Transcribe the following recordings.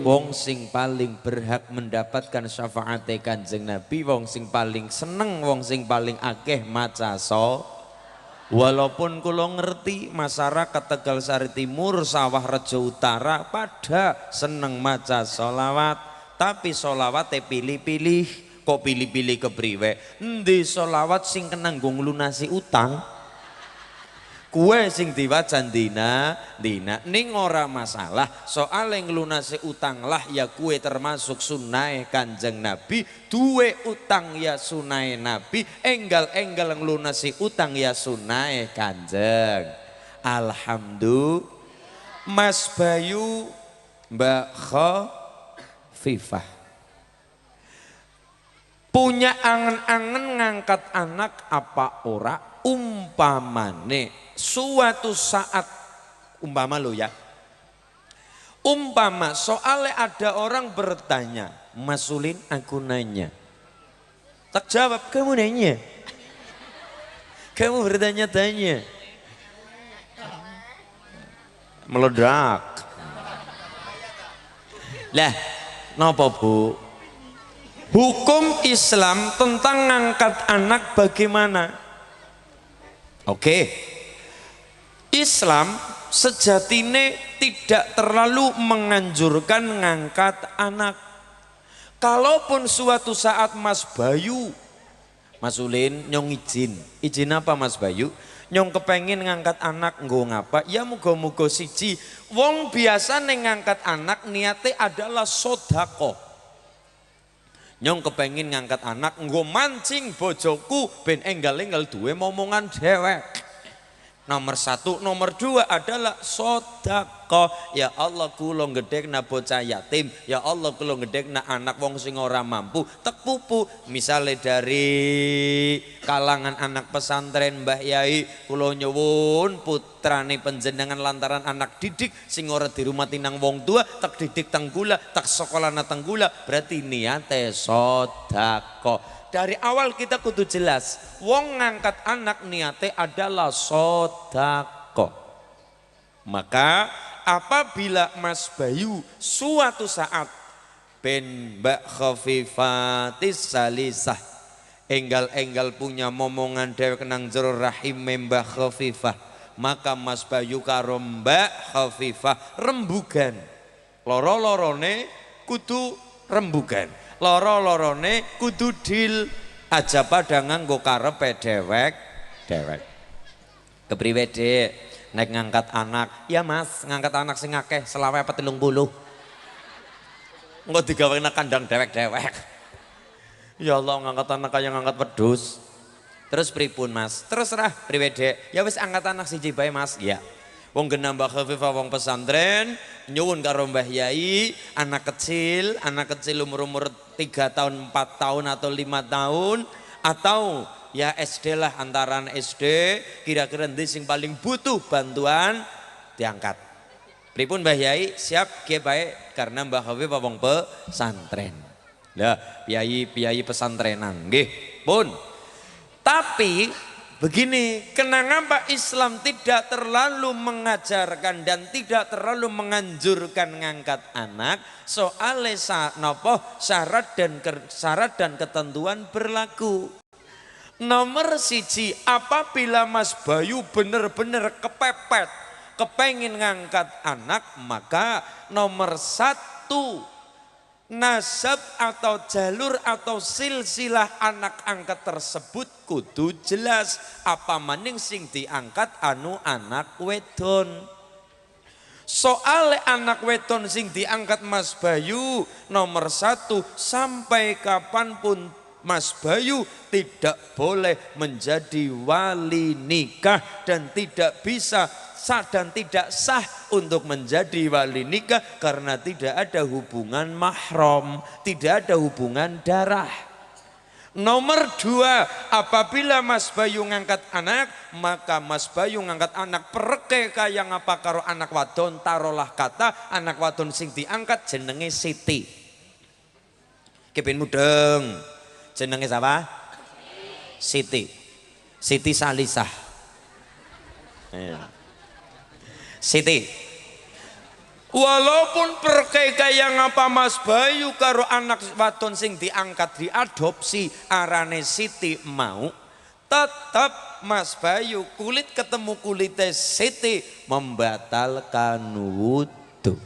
wong sing paling berhak mendapatkan syafaat Kanjeng Nabi, wong sing paling seneng, wong sing paling akeh maca walaupun kula ngerti masyarakat Tegal Sari Timur, Sawah Rejo Utara pada seneng maca solawat, tapi solawate pilih-pilih. Kok pilih-pilih kepriwe? Endi solawat sing kenanggung lunasi utang? Kue sing diwacan dina ning ora masalah, soal yang lunasi utang lah ya kue termasuk sunai Kanjeng Nabi, duwe utang ya sunai Nabi, enggal-enggal ngelunasi utang ya sunai Kanjeng. Alhamdulillah. Mas Bayu, Mbak Khofifah punya angen-angen ngangkat anak apa ora? Umpamane suatu saat, umpama lo ya, umpama soalnya ada orang bertanya, Mas Ulin aku nanya, tak jawab, kamu nanya, kamu bertanya-tanya, meledak lah. Napa Bu? Hukum Islam tentang ngangkat anak bagaimana? Oke, Islam sejatine tidak terlalu menganjurkan ngangkat anak. Kalaupun suatu saat Mas Bayu, Mas Ulin nyong izin apa Mas Bayu? Nyong kepengen ngangkat anak nggo ngapa? Ya muga-muga siji, wong biasa ngangkat anak niate adalah sodako. Nyong kepengen ngangkat anak nggo mancing bojoku ben enggal-enggal duwe momongan dewek. Nomor satu, nomor dua adalah sodako. Ya Allah kula ngedekna bocah yatim, ya Allah kula ngedekna anak wong sing ora mampu, tek pupu. Misale dari kalangan anak pesantren Mbah Yai, kula nyuwun putrane panjenengan lantaran anak didik sing ora dirumati nang wong tua, tek didik tenggula, tek sekolahna tenggula, berarti niate sodako. Dari awal kita kudu jelas, wong ngangkat anak niate adalah sodako. Maka apabila Mas Bayu suatu saat ben Mbak Khofifatis Salisah enggal-enggal punya momongan dewek nang jero rahim Mbak Khofifah, maka Mas Bayu karo Mbak Khofifah rembugan, loro-lorone kudu rembugan, loro-lorone kudu dil aja pada nganggo karepe dewek. Kepriwe Dik nek ngangkat anak? Ya Mas, ngangkat anak sing akeh selawe apa 30. Engko digawena kandang dewek-dewek. Ya Allah, ngangkat anak kaya ngangkat wedhus. Terus pripun Mas? Terserah priwe Dik. Ya wis angkat anak siji bae Mas. Ya. Wong genah Mbah Khofifah wong pesantren, nyuwun karo Mbah Yai, anak kecil umur-umur 3 tahun, 4 tahun atau 5 tahun atau ya SD lah, antaran SD, kira-kira ndi sing paling butuh bantuan diangkat. Pripun Mbah Yai? Siap nggih bae karena Mbah Khofifah wong pesantren. Lah, piyayi pesantrenan nggih, pun. Tapi begini, kenapa Islam tidak terlalu mengajarkan dan tidak terlalu menganjurkan ngangkat anak? Soalnya syarat dan ketentuan berlaku. Nomor siji, apabila Mas Bayu benar-benar kepepet kepengin ngangkat anak, maka nomor satu, nasab atau jalur atau silsilah anak angkat tersebut kudu jelas. Apa maning sing diangkat anak wedon. Soal anak wedon sing diangkat Mas Bayu, nomor satu, sampai kapanpun Mas Bayu tidak boleh menjadi wali nikah dan tidak bisa dan tidak sah untuk menjadi wali nikah karena tidak ada hubungan mahram, tidak ada hubungan darah. Nomor dua, apabila Mas Bayu ngangkat anak, maka Mas Bayu ngangkat anak perke kaya ngapa karo anak wadon, taruhlah kata anak wadon sing diangkat jenenge Siti. Kepin mudeng, jenenge siapa? Siti Salisah. Siti. Walaupun perkaya ngapa Mas Bayu karo anak wadon sing diangkat diadopsi arane Siti mau, tetap Mas Bayu kulit ketemu kulitnya Siti membatalkan wudu.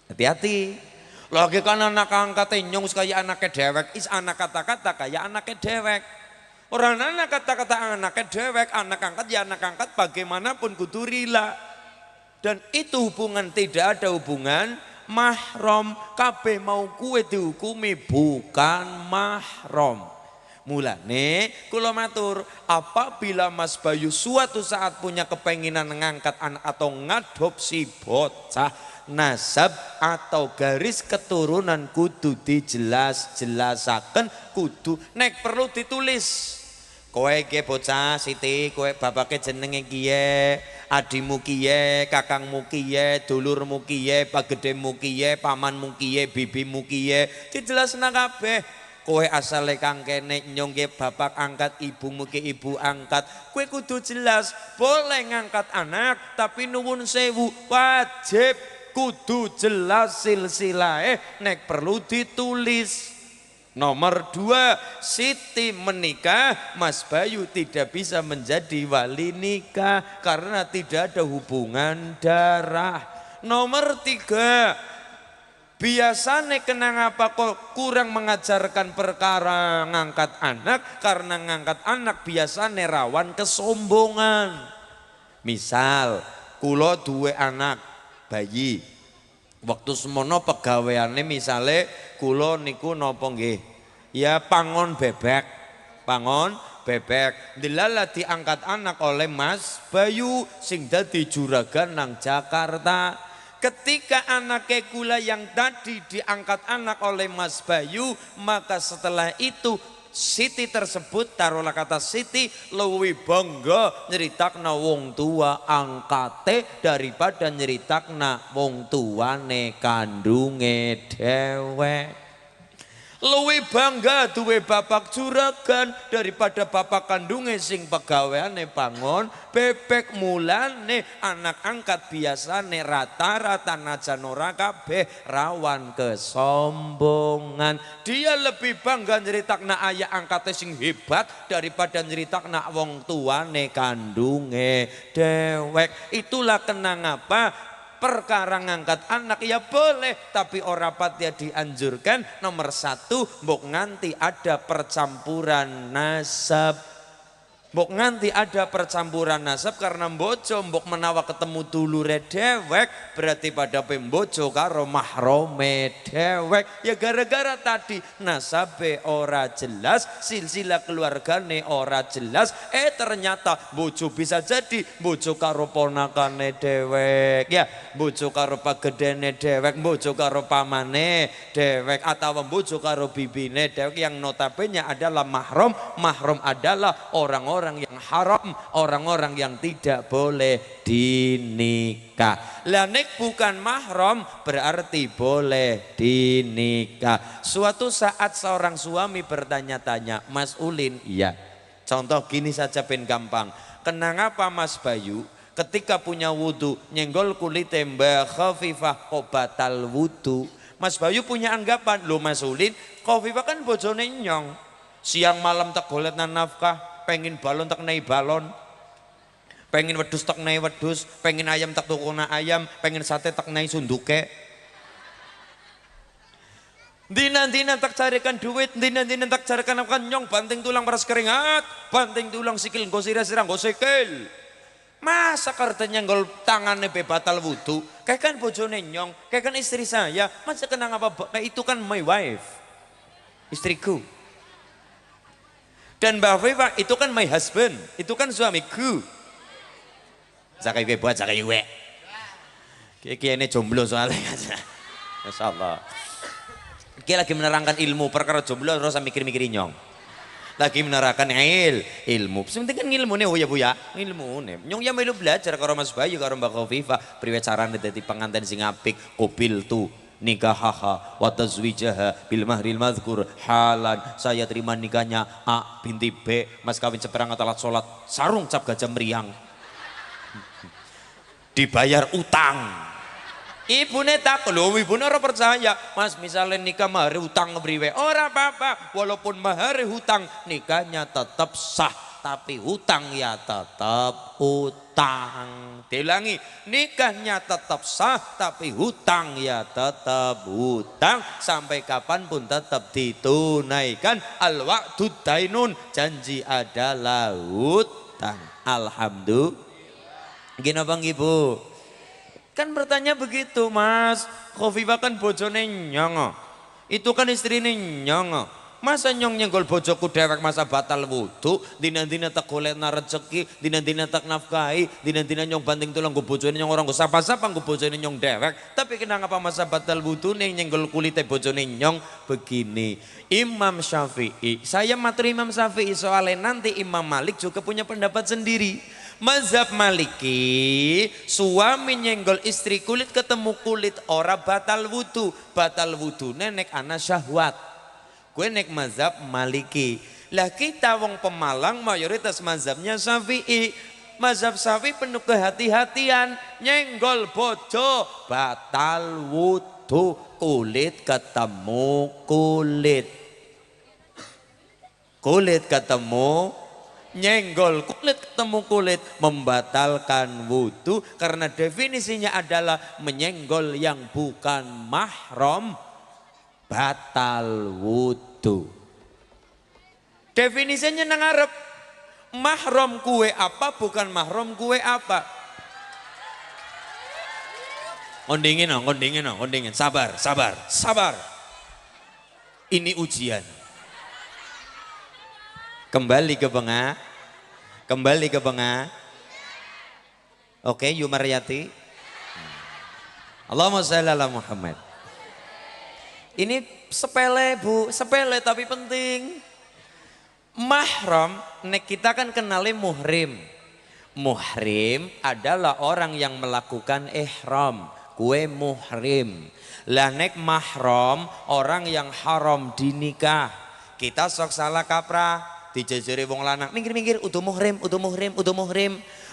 Hati-hati. Lagi kan anak angkatnya nyong kayak anaknya dewek, is anak kata-kata kayak anaknya dewek. Orang anak kata-kata anaknya dewek, anak angkat ya anak angkat bagaimanapun kudu rila. Dan itu hubungan tidak ada hubungan mahram. Kabeh mau kue dihukumi bukan mahram. Mulane kula matur, apabila Mas Bayu suatu saat punya kepenginan ngangkat anak atau ngadopsi bocah, nasab atau garis keturunan kudu dijelas-jelasaken, kudu nek perlu ditulis. Kowe iki bocah Siti, kowe bapake jenenge kiye, adimu kiye, kakangmu kiye, dulurmu kiye, pagedemu kiye, pamanmu kiye, bibimu kiye, dijelasna kabeh. Kowe asale kang kene nyong ki bapak angkat, ibumu ki ibu angkat. Kowe kudu jelas, boleh ngangkat anak tapi nuwun sewu wajib kudu jelas silsilahe, nek perlu ditulis. Nomor 2, Siti menikah, Mas Bayu tidak bisa menjadi wali nikah karena tidak ada hubungan darah. Nomor 3, biasanya kenapa kok kurang mengajarkan perkara ngangkat anak, karena ngangkat anak biasanya rawan kesombongan. Misal kulo duwe anak bayi, waktu semono pegaweane misale kulo niku nopo nggih, ya pangon bebek, delala diangkat anak oleh Mas Bayu sing dadi juragan nang Jakarta. Ketika anaknya kula yang tadi diangkat anak oleh Mas Bayu, maka setelah itu Siti tersebut, taruhlah kata Siti, lebih bangga nyeritakna wong tua angkate daripada nyeritakna wong tuane kandunge dewek. Luwih bangga duwe bapak juragan daripada bapak kandunge sing pegaweane pangon bebek. Mulane anak angkat biasane rata-rata najan ora kabeh rawan kesombongan. Dia lebih bangga nyeritakna ayah angkate sing hebat daripada nyeritakna wong tuane kandunge dewek. Itulah kenapa perkara ngangkat anak ya boleh, tapi ora patia dianjurkan. Nomor 1, mbok nganti ada percampuran nasab. Mbok nganti ada percampuran nasab karena mbojo mbok menawa ketemu dulure dewek berarti pada pembojo karo mahrome dewek. Ya gara-gara tadi nasabe ora jelas, silsilah keluargane ora jelas. Ternyata bojo bisa jadi bojo karo ponakane dewek, ya bojo karo pagedene dewek, bojo karo pamane dewek, atau bojo karo bibine dewek yang notabene adalah mahram. Mahram adalah orang-orang yang haram, orang-orang yang tidak boleh dinikah. Lah nek bukan mahram berarti boleh dinikah. Suatu saat seorang suami bertanya-tanya, Mas Ulin, iya. Contoh gini saja ben gampang. Kenapa Mas Bayu ketika punya wudu nyenggol kulit Mbak Khafifah kok batal wudu? Mas Bayu punya anggapan, lo Mas Ulin, Khafifah kan bojone nyong. Siang malam tak goletna nafkah, pengen balon tak naik balon, pengen wedus tak naik wedus, pengen ayam tak tukuna ayam, pengen sate tak naik sunduke. Dina-dina tak carikan duit, dina-dina tak carikan apa, nyong banting tulang peras keringat, banting tulang sikil nggo sirah-sirah nggo sikil. Masa kartanya nggol tangannya batal wudu? Kayak kan bojone nyong, kayak kan istri saya. Masa kenang apa? Kayak itu kan my wife, istriku. Dan Mbak Viva itu kan my husband, itu kan suamiku. Zakai buat zakai we. Kayak ini jomblo soalnya. Masya Allah. Kayak lagi menerangkan ilmu perkara jomblo terus mikir-mikir nyong. Lagi menerangkan ilmu. Sebenarnya kan ilmu nih, oh ya bu ya, ilmu nih. Nyong ya melu belajar karo Mas Bayu karo Mbak Viva. Priwe carane dadi pengantin sing apik, kopil tuh. Nikahaha wa tazwijaha bil mahril madhkur halan. Saya terima nikahnya A binti B, mas kawin seperangkat alat sholat sarung cap gajah meriang, dibayar utang. Ibune takut, lho ibune ora percaya. Mas misalnya nikah mahar hutang ngebriwe, ora apa-apa. Walaupun mahar hutang, nikahnya tetap sah. Tapi hutang ya tetap hutang. Diulangi, nikahnya tetap sah. Tapi hutang ya tetap hutang. Sampai kapanpun tetap ditunaikan. Al-wa'du dainun, janji adalah hutang. Alhamdulillah. Gini bang ibu. Kan bertanya begitu Mas, Khofifah kan bojone nyong, itu kan istrinya nyong. Masa nyong nyenggol bojoku dewek masa batal wudu, dina-dina tak golekna rezeki, dina-dina tak nafkahi, dina-dina nyong banting tulang gue bojone nyong orang gue sapa-sapa gue bojone nyong dewek. Tapi kenapa masa batal wudu nih nyenggol kulite bojone nyong begini. Imam Syafi'i, saya materi Imam Syafi'i soalnya nanti Imam Malik juga punya pendapat sendiri. Mazhab Maliki, suami nyenggol istri kulit ketemu kulit ora batal wudu. Batal wudu nek ana syahwat. Gue nek mazhab Maliki. Lah kita wong Pemalang mayoritas mazhabnya Syafi'i. Mazhab Syafi'i penuh kehati-hatian. Nyenggol bojo batal wudu. Kulit ketemu kulit. Kulit ketemu nyenggol kulit ketemu kulit membatalkan wudu karena definisinya adalah menyenggol yang bukan mahram batal wudu. Definisinya nang arep mahram kue apa bukan mahram kue apa. Kondingin sabar. Ini ujian. Kembali ke bengah. Oke, Yumaryati. Allahumma shalli ala Muhammad. Ini sepele Bu, sepele tapi penting. Mahram, nek kita kan kenali muhrim. Muhrim adalah orang yang melakukan ihram. Kue muhrim. Lah nek mahram, orang yang haram dinikah. Kita sok salah kaprah. Dijajari wong lanang minggir utuh muhrim.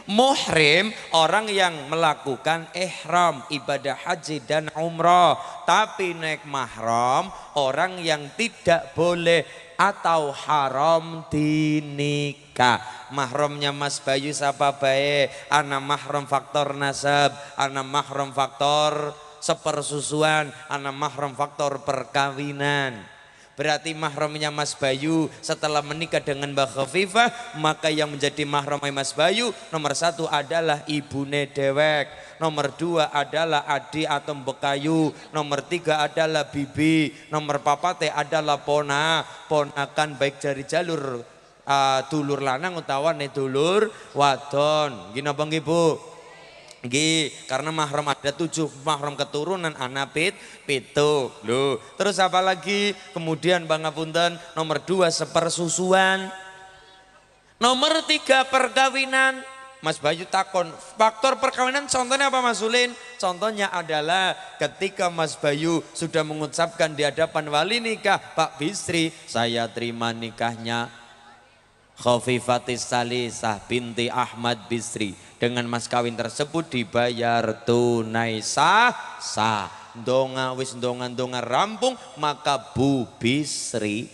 Muhrim orang yang melakukan ihram ibadah haji dan umrah. Tapi nek mahram orang yang tidak boleh atau haram dinikah. Mahramnya Mas Bayu siapa bae? Ana mahram faktor nasab, ana mahram faktor sepersusuan, ana mahram faktor perkawinan. Berarti mahramnya Mas Bayu setelah menikah dengan Mbak Khofifah, maka yang menjadi mahramnya Mas Bayu nomor 1 adalah ibune dewek, nomor 2 adalah adi atau bekayu, nomor 3 adalah bibi, nomor 4 adalah ponakan baik dari jalur dulur lanang utawa dulur wadon. Gini Bang Ibu. Karena mahram ada 7, mahram keturunan anak pitu. Loh, terus apa lagi? Kemudian Bang Ngapunten, nomor 2 sepersusuan. Nomor 3 perkawinan. Mas Bayu takon, faktor perkawinan contohnya apa Mas Ulin? Contohnya adalah ketika Mas Bayu sudah mengucapkan di hadapan wali nikah, Pak Bisri, saya terima nikahnya Khofifatis Salisah binti Ahmad Bisri. Dengan mas kawin tersebut dibayar tunai sah. Ndonga rampung, maka Bu Bisri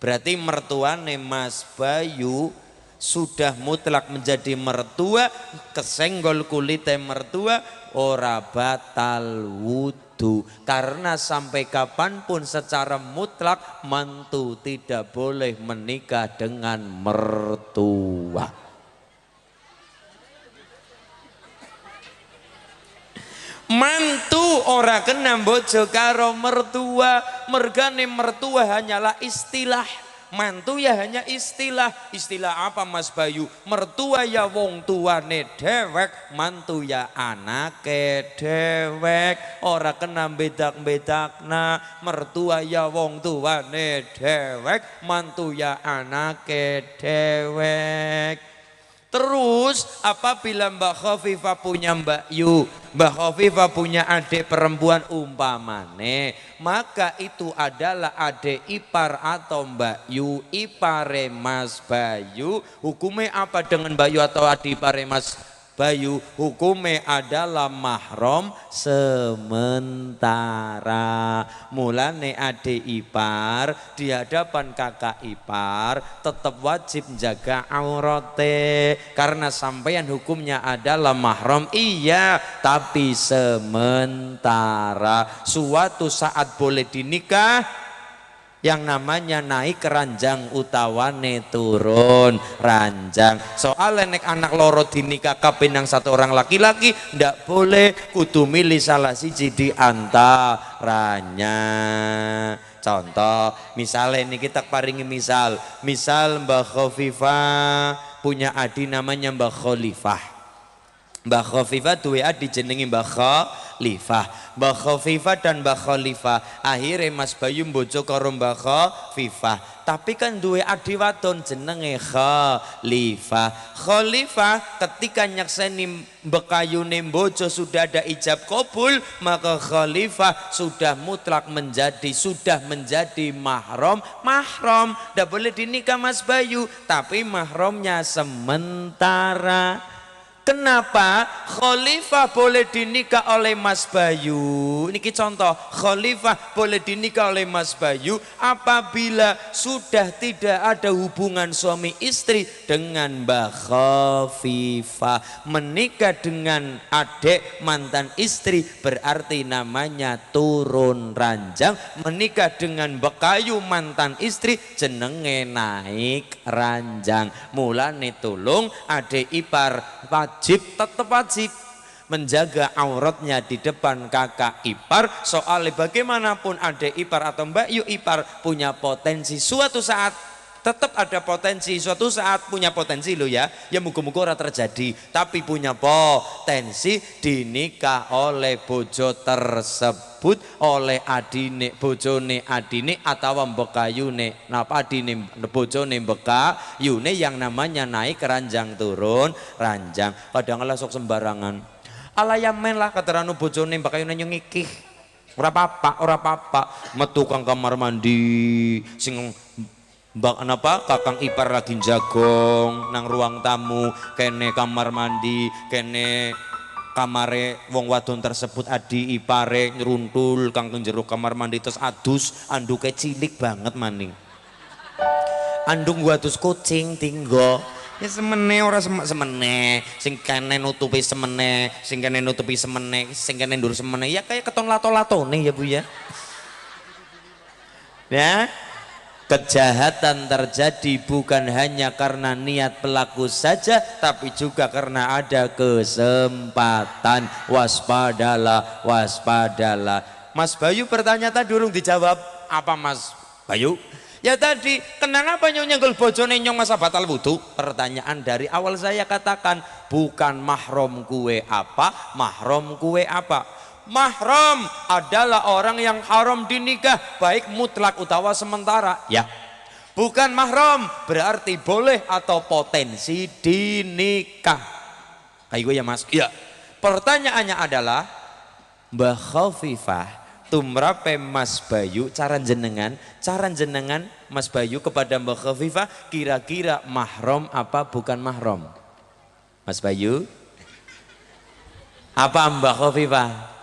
berarti mertuane Mas Bayu sudah mutlak menjadi mertua. Kesenggol kulite mertua ora batal wudu. Karena sampai kapanpun secara mutlak mantu tidak boleh menikah dengan mertua. Mantu ora kena bojo karo mertua. Mergane mertua hanyalah istilah. Mantu ya hanya istilah. Istilah apa Mas Bayu? Mertua ya wong tuane dewek, mantu ya anake dewek. Ora kena bedak-bedakna. Mertua ya wong tuane dewek, mantu ya anake dewek. Terus apabila Mbak Khofifah punya Mbak Yu, Mbak Khofifah punya adik perempuan umpamane, maka itu adalah adik ipar atau Mbak Yu, ipare Mas Bayu. Hukumnya apa dengan Mbak Yu atau adik ipare Mas Bayu hukume adalah mahram sementara. Mulane adik ipar di hadapan kakak ipar tetap wajib menjaga aurate karena sampeyan hukumnya adalah mahram, iya, tapi sementara. Suatu saat boleh dinikah, yang namanya naik ranjang utawane turun ranjang. Soalnya nek anak loro dinikah kaping satu orang laki-laki ndak boleh, kudu milih salah siji di antaranya. Contoh misalnya ini kita paringi misal Mbak Khofifah punya adik namanya Mbak Khalifah. Mbak Khofifah duwe adik jenenge Mbak Khalifah. Mbak Khofifah dan Mbak Khalifah akhirnya Mas Bayu mbojo karo Mbak Khofifah, tapi kan duwe adik wadon jenenge Khalifah. Khalifah ketika nyakseni bekayune mbojo sudah ada ijab kabul, maka Khalifah sudah mutlak sudah menjadi mahram. Ndak boleh dinikah Mas Bayu, tapi mahramnya sementara. Kenapa Khalifah boleh dinikah oleh Mas Bayu? Ini contoh, Khalifah boleh dinikah oleh Mas Bayu apabila sudah tidak ada hubungan suami istri dengan Mbak Khofifah. Menikah dengan adik mantan istri berarti namanya turun ranjang. Menikah dengan bekayu mantan istri jenenge naik ranjang. Mulane tulung adik ipar tetap wajib menjaga auratnya di depan kakak ipar. Soalnya bagaimanapun adik ipar atau mbak yu ipar punya potensi suatu saat, tetap ada potensi suatu saat punya potensi loh ya muga-muga ora terjadi, tapi punya potensi dinikah oleh bojo tersebut, oleh adine bojone adine atau bekayune napa adine bojone bekayune yang namanya naik ranjang turun ranjang. Kadang sok sembarangan alayamen lah kateranu bojone bekayune nyengikih ora apa-apa metu kang kamar mandi sing kakang ipar lagi jagong nang ruang tamu, kene kamar mandi, kene kamare wong wadon tersebut adi ipare nyeruntul kang jero kamar mandi terus adus anduke cilik banget maning. Andung wadus kucing tinggo. Ya semene ora semene, sing kene nutupi semene, sing kene nutupi semene, sing kene ndur semene, ya kayak keton lato-latone ya Bu ya. Ya. Kejahatan terjadi bukan hanya karena niat pelaku saja, tapi juga karena ada kesempatan. Waspadalah. Mas Bayu bertanya tadi durung dijawab. Apa Mas Bayu? Ya tadi, kenapa nyenggol bojone nyong masa batal wudu? Pertanyaan dari awal saya katakan, bukan mahram kue apa, mahram kue apa? Mahram adalah orang yang haram dinikah, baik mutlak utawa sementara. Ya, bukan mahram berarti boleh atau potensi dinikah. Kayak gue ya Mas. Ya. Pertanyaannya adalah Mbah Khofifah tumrape Mas Bayu cara jenengan Mas Bayu kepada Mbah Khofifah kira-kira mahram apa bukan mahram? Mas Bayu, apa Mbah Khofifah?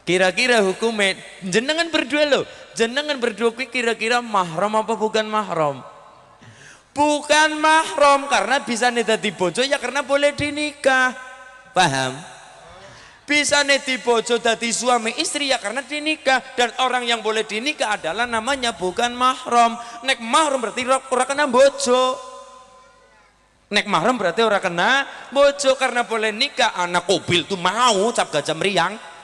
Kira-kira hukumnya jenengan berdua loh, jenengan berdua kira-kira mahram apa bukan mahram? Bukan mahram karena bisa dadi bojo ya karena boleh dinikah. Paham? Bisa dadi bojo dadi suami istri ya karena dinikah, dan orang yang boleh dinikah adalah namanya bukan mahram. Nek mahram berarti ora kena bojo. Nek mahram berarti ora kena bojo karena boleh nikah. Anak kobil tuh mau cap gajah meriang.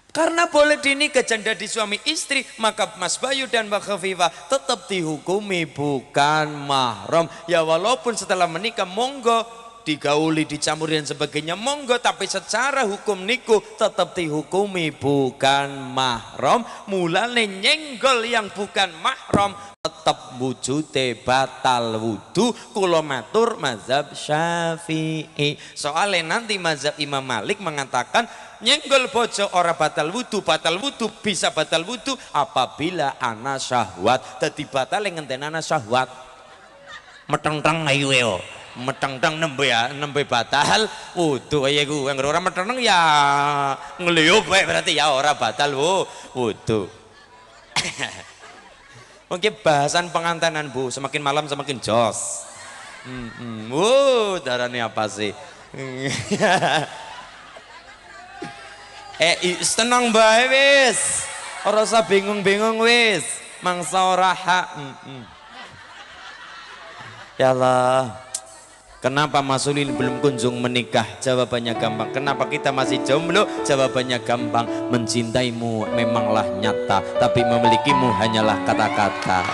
Karena boleh dinikah janda di suami istri, maka Mas Bayu dan Mbak Khofifah tetap dihukumi bukan mahram. Ya walaupun setelah menikah monggo digauli, dicampur dan sebagainya monggo, tapi secara hukum niku tetap dihukumi bukan mahram. Mulane nyenggol yang bukan mahram tetap wujute batal wudu. Kula matur mazhab Syafi'i. Soalnya nanti mazhab Imam Malik mengatakan nyenggol bojo ora batal wudu bisa batal wudu apabila ana syahwat. Dadi batal ngenteni ana syahwat. Meteng-teng ayo. meteng-teng nembe batal wudu kaya iku anggere ora meteng ya ngliyup wae berarti ya ora batal wudu. Oke, bahasan pengantenan Bu, semakin malam semakin jos. Darane apa sih? Tenang bae wis. Ora usah bingung-bingung wis. Mangsa ora hak. Ya Allah. Kenapa Mas Ulil belum kunjung menikah? Jawabannya gampang. Kenapa kita masih jomblo? Jawabannya gampang. Mencintaimu memanglah nyata, tapi memilikimu hanyalah kata-kata.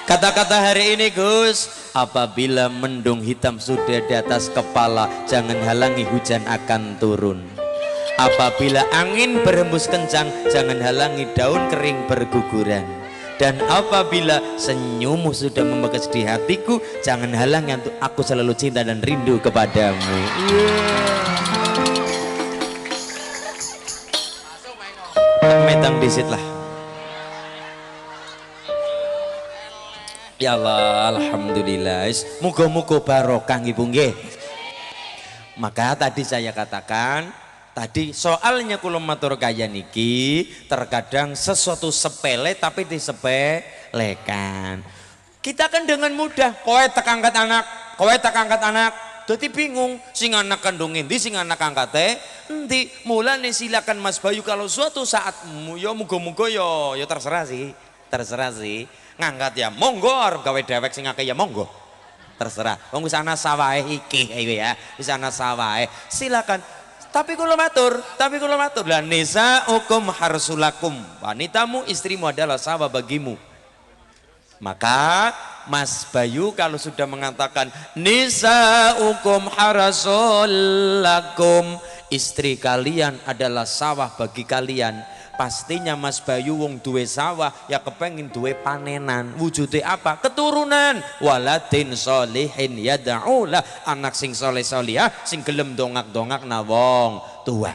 Kata-kata hari ini Gus, apabila mendung hitam sudah di atas kepala, jangan halangi hujan akan turun. Apabila angin berhembus kencang, jangan halangi daun kering berguguran. Dan apabila senyummu sudah membekas di hatiku, jangan halangi untuk aku selalu cinta dan rindu kepadamu. Metang disit lah. Ya Allah, alhamdulillah. Muga-muga barokah nggih Bu nggih. Maka tadi saya katakan, tadi soalnya kula matur kaya niki terkadang sesuatu sepele tapi disepelekan. Kita kan dengan mudah kowe tak angkat anak, dadi bingung sing anak kandung endi sing anak angkate endi. Mulane silakan Mas Bayu kalau suatu saat ya muga-muga ya terserah sih. Ngangkat ya monggo, arep gawe dewek sing akeh ya monggo. Terserah. Wong wis ana sawahe iki ya. Wis ana sawahe. Silakan. Tapi kula matur. Lah nisaukum harsulakum. Wanitamu, istrimu adalah sawah bagimu. Maka Mas Bayu kalau sudah mengatakan nisaukum harsulakum, istri kalian adalah sawah bagi kalian. Pastinya Mas Bayu wong duwe sawah ya kepengin duwe panenan. Wujude apa? Keturunan. Waladin sholihin yad'ulah, anak sing soleh solihah sing gelem dongak-dongak na wong tua.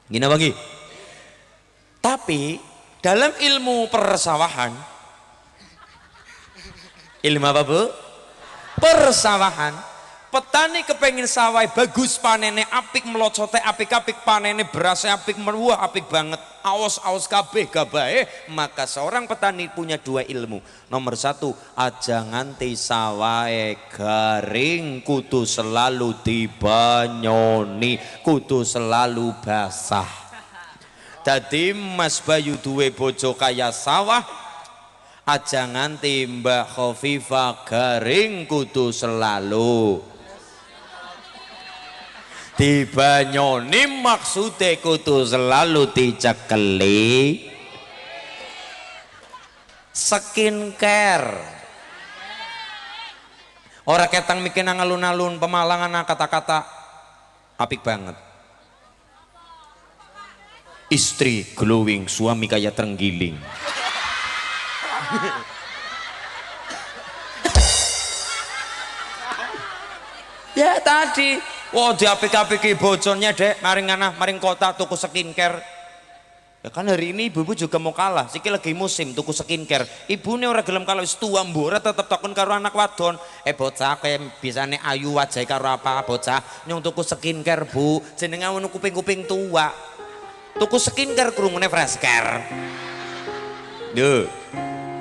Gini bagi. Tapi dalam ilmu persawahan, ilmu apa Bu? Persawahan. Petani kepengin sawah bagus, panene apik, melocote apik-apik, panene berasnya apik, meruah apik banget, aos kabeh gabahe. Maka seorang petani punya dua ilmu. Nomor satu, aja nganti sawahe garing, kudu selalu dibanyoni, kudu selalu basah. Dadi Mas Bayu duwe bojo kaya sawah, aja nganti Mbak Khofifah garing, kudu selalu dibanyoni, maksude kudu selalu dicekeli. Skincare ora ketang mikir alun-alun Pemalangan kata-kata apik banget. Istri glowing, suami kayak terenggiling. Ya tadi di apik-apiki bocornya dek maring kota tuku skincare. Ya kan hari ini ibu juga mau kalah, siki lagi musim tuku skincare. Ibune ora gelem kalau wis tuwa mbok ora tetep takon karo anak wadon. Bocah kayak bisane ayu wajah karo apa bocah nyong tuku skincare Bu, jenenge ngono kuping-kuping tua. Tuku skincare krungune fresh care. Duh.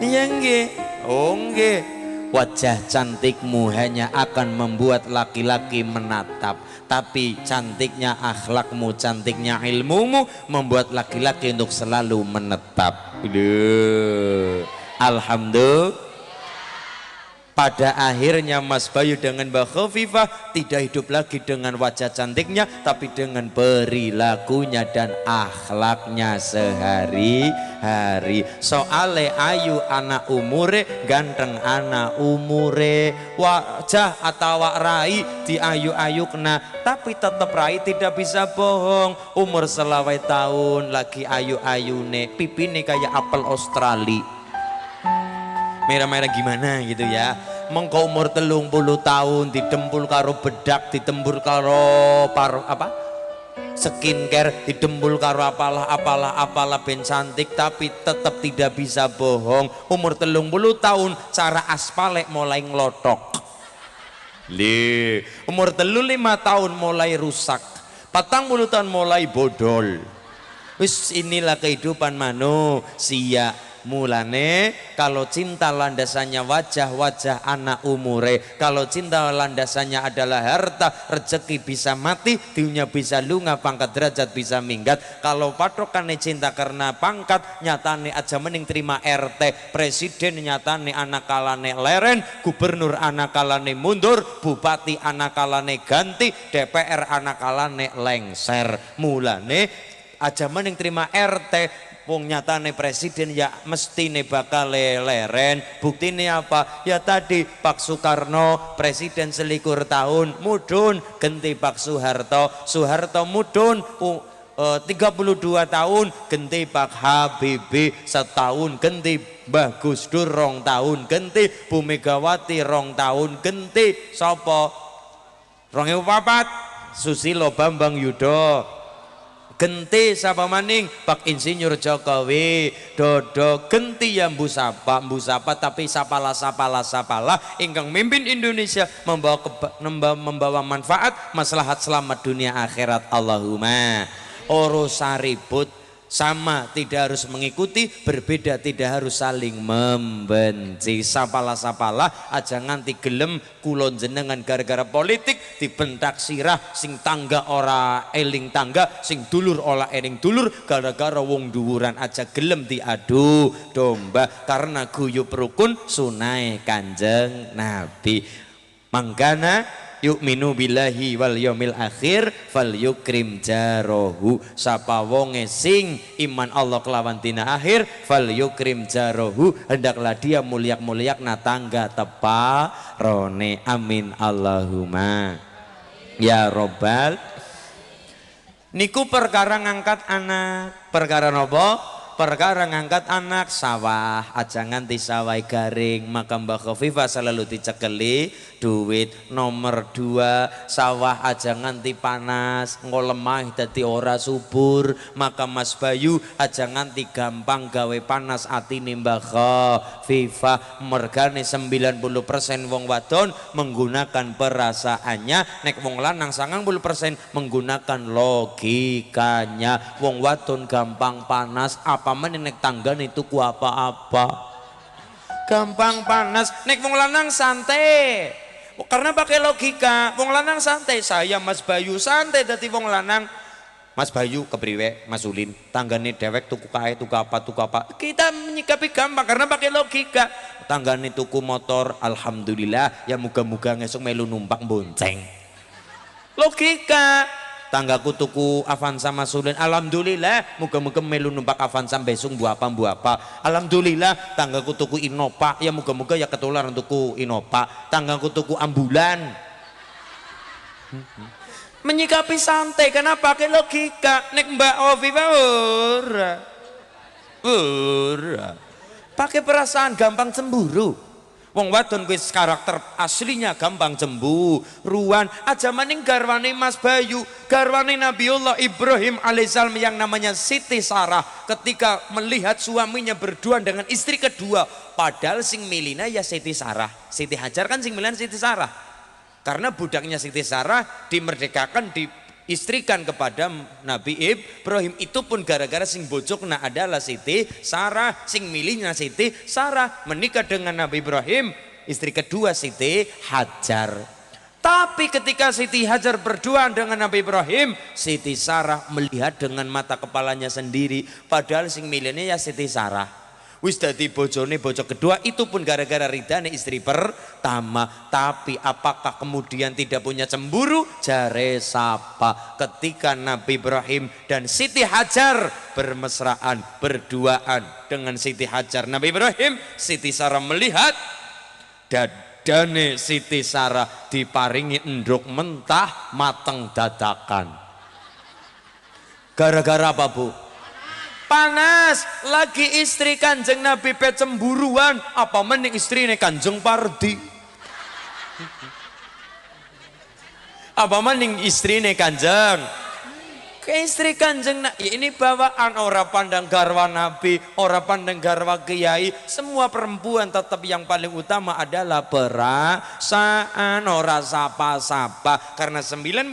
Iya nggih. Oh nggih. Wajah cantikmu hanya akan membuat laki-laki menatap, tapi cantiknya akhlakmu, cantiknya ilmumu membuat laki-laki untuk selalu menetap. Alhamdulillah. Pada akhirnya Mas Bayu dengan Mbak Khofifah tidak hidup lagi dengan wajah cantiknya, tapi dengan perilakunya dan akhlaknya sehari-hari. Soale ayu anak umure, ganteng anak umure, wajah atau rai di ayu-ayu kena, tapi tetap rai tidak bisa bohong. Umur selawai tahun lagi ayu-ayune, pipine kayak apel Australia. Merah-merah gimana gitu ya. Mengko umur 30 tahun didempul karo bedak, ditembur karo skincare didembul karo apalah ben cantik, tapi tetap tidak bisa bohong. Umur 30 tahun cara aspalek mulai ngelotok. Umur 35 tahun mulai rusak, 40 tahun mulai bodol. Wis inilah kehidupan manusia. Mulane kalau cinta landasannya wajah anak umure, kalau cinta landasannya adalah harta, rezeki bisa mati, dunia bisa lunga, pangkat derajat bisa minggat. Kalau patokannya cinta karena pangkat, nyatane aja mending terima RT, presiden nyatane anak kalane leren, gubernur anak kalane mundur, bupati anak kalane ganti, DPR anak kalane lengser. Mulane aja mending terima RT, wong nyatane presiden ya mestine bakal leren. Buktine apa? Ya tadi Pak Soekarno presiden selikur tahun mudun, genti Pak Soeharto mudun 32 tahun, genti Pak Habibie setahun, genti Mbah Gus Dur 2 tahun, genti Bu Megawati 2 tahun, genti sapa 2004 Susilo Bambang Yudho, genti sapa maning Pak Insinyur Jokowi Dodo, genti ya mbu sapa tapi sapalah ingkang mimpin Indonesia membawa manfaat maslahat selamat dunia akhirat. Allahumma. Urusan ribut sama tidak harus mengikuti, berbeda tidak harus saling membenci. Sapalah aja nganti gelem kulon jenengan gara-gara politik dibentak sirah, sing tangga ora eling tangga, sing dulur olah eling dulur, gara-gara wong duwuran aja gelem diadu domba. Karena guyub rukun sunai Kanjeng Nabi. Mangkana yu'minu billahi wal yaumil akhir fal yukrim jarohu. Sapa wonge sing iman Allah kelawan dina akhir, fal yukrim jarohu, hendaklah dia muliak na tangga teparone. Amin Allahumma ya robbal. Niku perkara ngangkat anak, perkara nopo? Perkara ngangkat anak. Sawah aja nganti sawah garing, maka Mbak Khofifah selalu dicekeli duit. Nomor 2, sawah aja nganti panas, ngolemah dadi ora subur, maka Mas Bayu aja nganti gampang gawe panas atine Mbak Khofifah. Mergane 90% wong wadon menggunakan perasaannya, nek wong lanang 90% menggunakan logikanya. Wong wadon gampang panas, apa meneh nek tanggane tuku apa-apa gampang panas. Nek wong lanang santai karena pakai logika. Wong lanang santai, saya Mas Bayu santai dadi wong lanang. Mas Bayu kepriwe Mas Ulin, tanggane dewek tuku kae tuku apa, kita menyikapi gampang karena pakai logika. Tanggane tuku motor, alhamdulillah ya muga-muga ngesuk melu numpak bonceng, logika. Tanggaku tuku Avanza Mas Ulin, alhamdulillah muga-muga melu numpak Avanza besok bu apa. Alhamdulillah. Tanggaku tuku Innova, ya muga-muga ya ketularan tuku Innova. Tanggaku tuku ambulan. Menyikapi santai karena pakai logika. Nek Mbak Oviva ora pakai perasaan, gampang cemburu. Wong wadon wis karakter aslinya gampang cemburuan. Aja maning garwane Mas Bayu, garwane Nabiullah Ibrahim alaihissalam yang namanya Siti Sarah, ketika melihat suaminya berduaan dengan istri kedua, padahal sing milina ya Siti Sarah. Siti Hajar kan sing milihan Siti Sarah, karena budaknya Siti Sarah dimerdekakan, diistrikan kepada Nabi Ibrahim. Itu pun gara-gara sing bojokna adalah Siti Sarah, sing milihnya Siti Sarah, menikah dengan Nabi Ibrahim, istri kedua Siti Hajar. Tapi ketika Siti Hajar berduaan dengan Nabi Ibrahim, Siti Sarah melihat dengan mata kepalanya sendiri, padahal sing milihnya ya Siti Sarah. Wis dadi bojone bojo kedua, itu pun gara-gara ridane istri pertama. Tapi apakah kemudian tidak punya cemburu? Jare sapa ketika Nabi Ibrahim dan Siti Hajar bermesraan, berduaan dengan Siti Hajar, Nabi Ibrahim, Siti Sarah melihat dadane Siti Sarah diparingi endruk mentah mateng dadakan. Gara-gara apa, Bu? Panas. Lagi istri Kanjeng Nabi pe cemburuan, apa mending istrine Kanjeng Pardi, apa mending istrine Kanjeng ke istri Kanjeng Nabi ini bawaan, ora pandang garwa Nabi, ora pandang garwa kiai. Semua perempuan tetap yang paling utama adalah perasaan, ora sapa-sapa. Karena 90%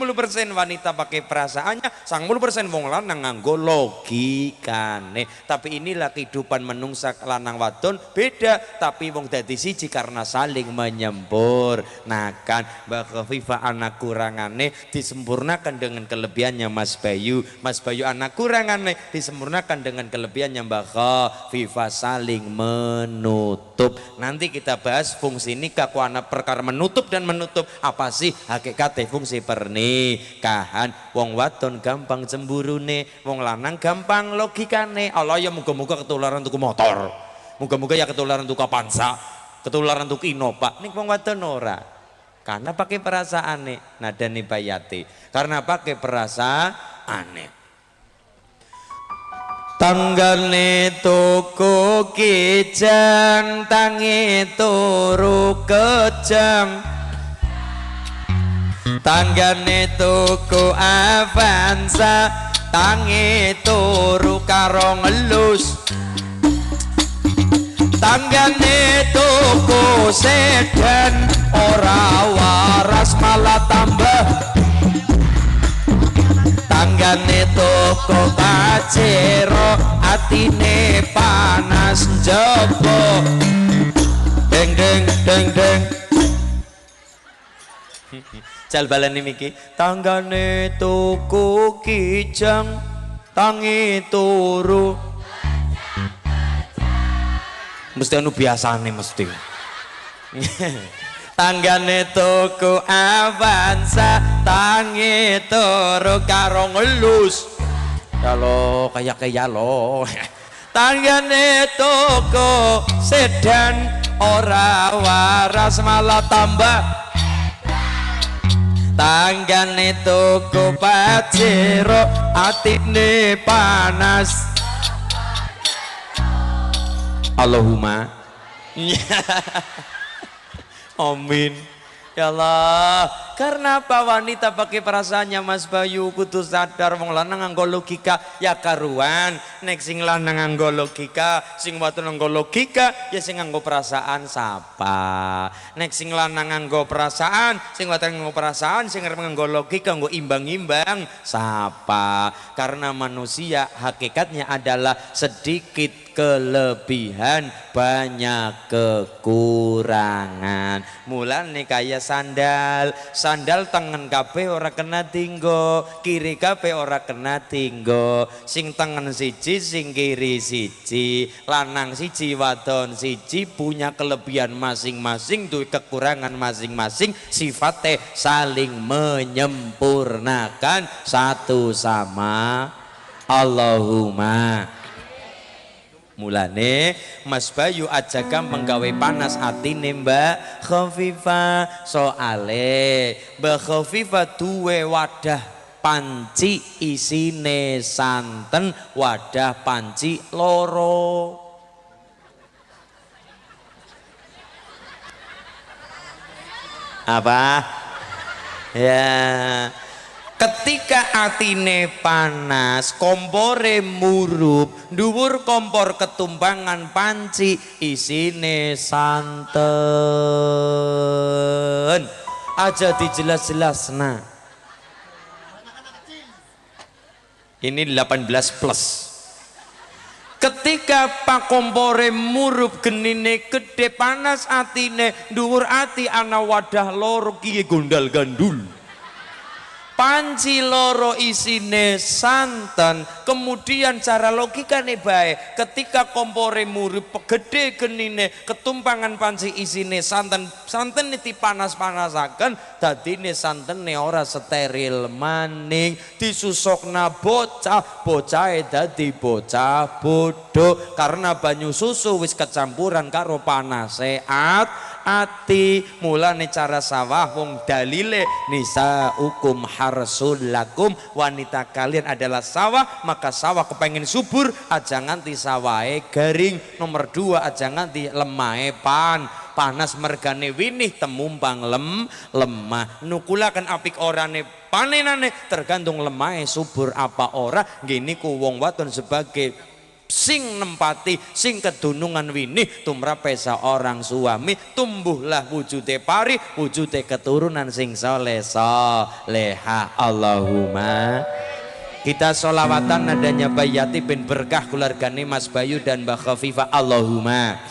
wanita pakai perasaannya, 90% wong lanang nganggo logikane. Tapi inilah kehidupan menungsa lanang wadon beda, tapi wong dadi siji karena saling menyempurnakan. Mbak Khofifah anak kurangane disempurnakan dengan kelebihannya Mas Bayu. Mas Bayu anak kurangan disempurnakan dengan kelebihannya Mbak Khofifah, saling menutup. Nanti kita bahas fungsi nikah ku anak perkara menutup dan menutup. Apa sih hakikatnya fungsi pernikahan? Wong wadon gampang cemburune, wong lanang gampang logikane. Allah ya muga-muga ketularan tuku motor, muga-muga ya ketularan tuku Avanza, ketularan tuku Innova. Ning wong wadon ora. Karena pakai perasaan nih, nada nih bayati. Karena pakai perasaan aneh. Tanggane tuku kijang, tangi turu kejang. Tanggane tuku Avanza, tangi turu karo ngelus. Tanggane tuku sedan, ora waras malah tambah. Tanggane toko Pajero, atine panas njaba. Deng deng deng deng. Jal baleni miki. Tanggane toko kijang, tangi turu. Mesti anu biasane mesti. Tanggane tuku Avanza, tangi turu karo ngelus. Kalau kayak lo. Tanggane tuku sedan, ora waras malah tambah. Tanggane tuku Pajero, atine panas. Allahumma amin ya Allah. Karena apa wanita pakai perasaannya Mas Bayu? Kudu sadar wong lanang nganggo logika ya karuan. Nek sing lanang nganggo logika, sing wadon nganggo logika, ya sing nganggo perasaan sapa. Nek sing lanang nganggo perasaan, sing wadon nganggo perasaan, sing nganggo logika nganggo imbang-imbang sapa. Karena manusia hakikatnya adalah sedikit kelebihan, banyak kekurangan. Mulane kaya sandal tangan kabeh ora kena tinggo, kiri kabeh ora kena tinggo. Sing tangan siji, sing kiri siji, lanang siji, wadon siji, punya kelebihan masing-masing, duwe kekurangan masing-masing, sifatnya saling menyempurnakan satu sama Allahumma. Mulane Mas Bayu aja gampang gawe panas atine Mbak Khofifah. Soale Mbak Khofifah duwe wadah panci isine santen, wadah panci loro. Apa? Ya, ketika atine panas, kompore murup, dhuwur kompor ketumpangan panci isine santen. Aja dijelas-jelas. Nah, ini 18 plus. Ketika pak kompore murup, genine gede, panas atine, dhuwur ati ana wadah loro kiye gondal gandul. Panci loro isine santen. Kemudian cara logika nih baik, ketika kompore murup gede genine, ketumpangan panci isine santen, santen ini panas-panasaken, dadine santene ora steril maning, disusukna bocah, bocahe dadi bocah bodoh karena banyu susu wis kecampuran karo panase ati. Mulane cara sawah wong dalile nisa hukum harsul lakum, wanita kalian adalah sawah, maka sawah kepengen subur aja nganti sawahe garing. Nomor 2 aja nganti lemahe panas mergane winih temumpang lemah. Nukulakan apik orane panenane tergantung lemahe subur apa ora. Gini ku wong wadon sebagai sing nempati sing kedunungan winih tumrap seorang suami, tumbuhlah wujude pari, wujude keturunan sing soleh soleha. Allahumma. Kita sholawatan nadanya Bayati bin berkah keluargane Mas Bayu dan Mbak Khafifah. Allahumma.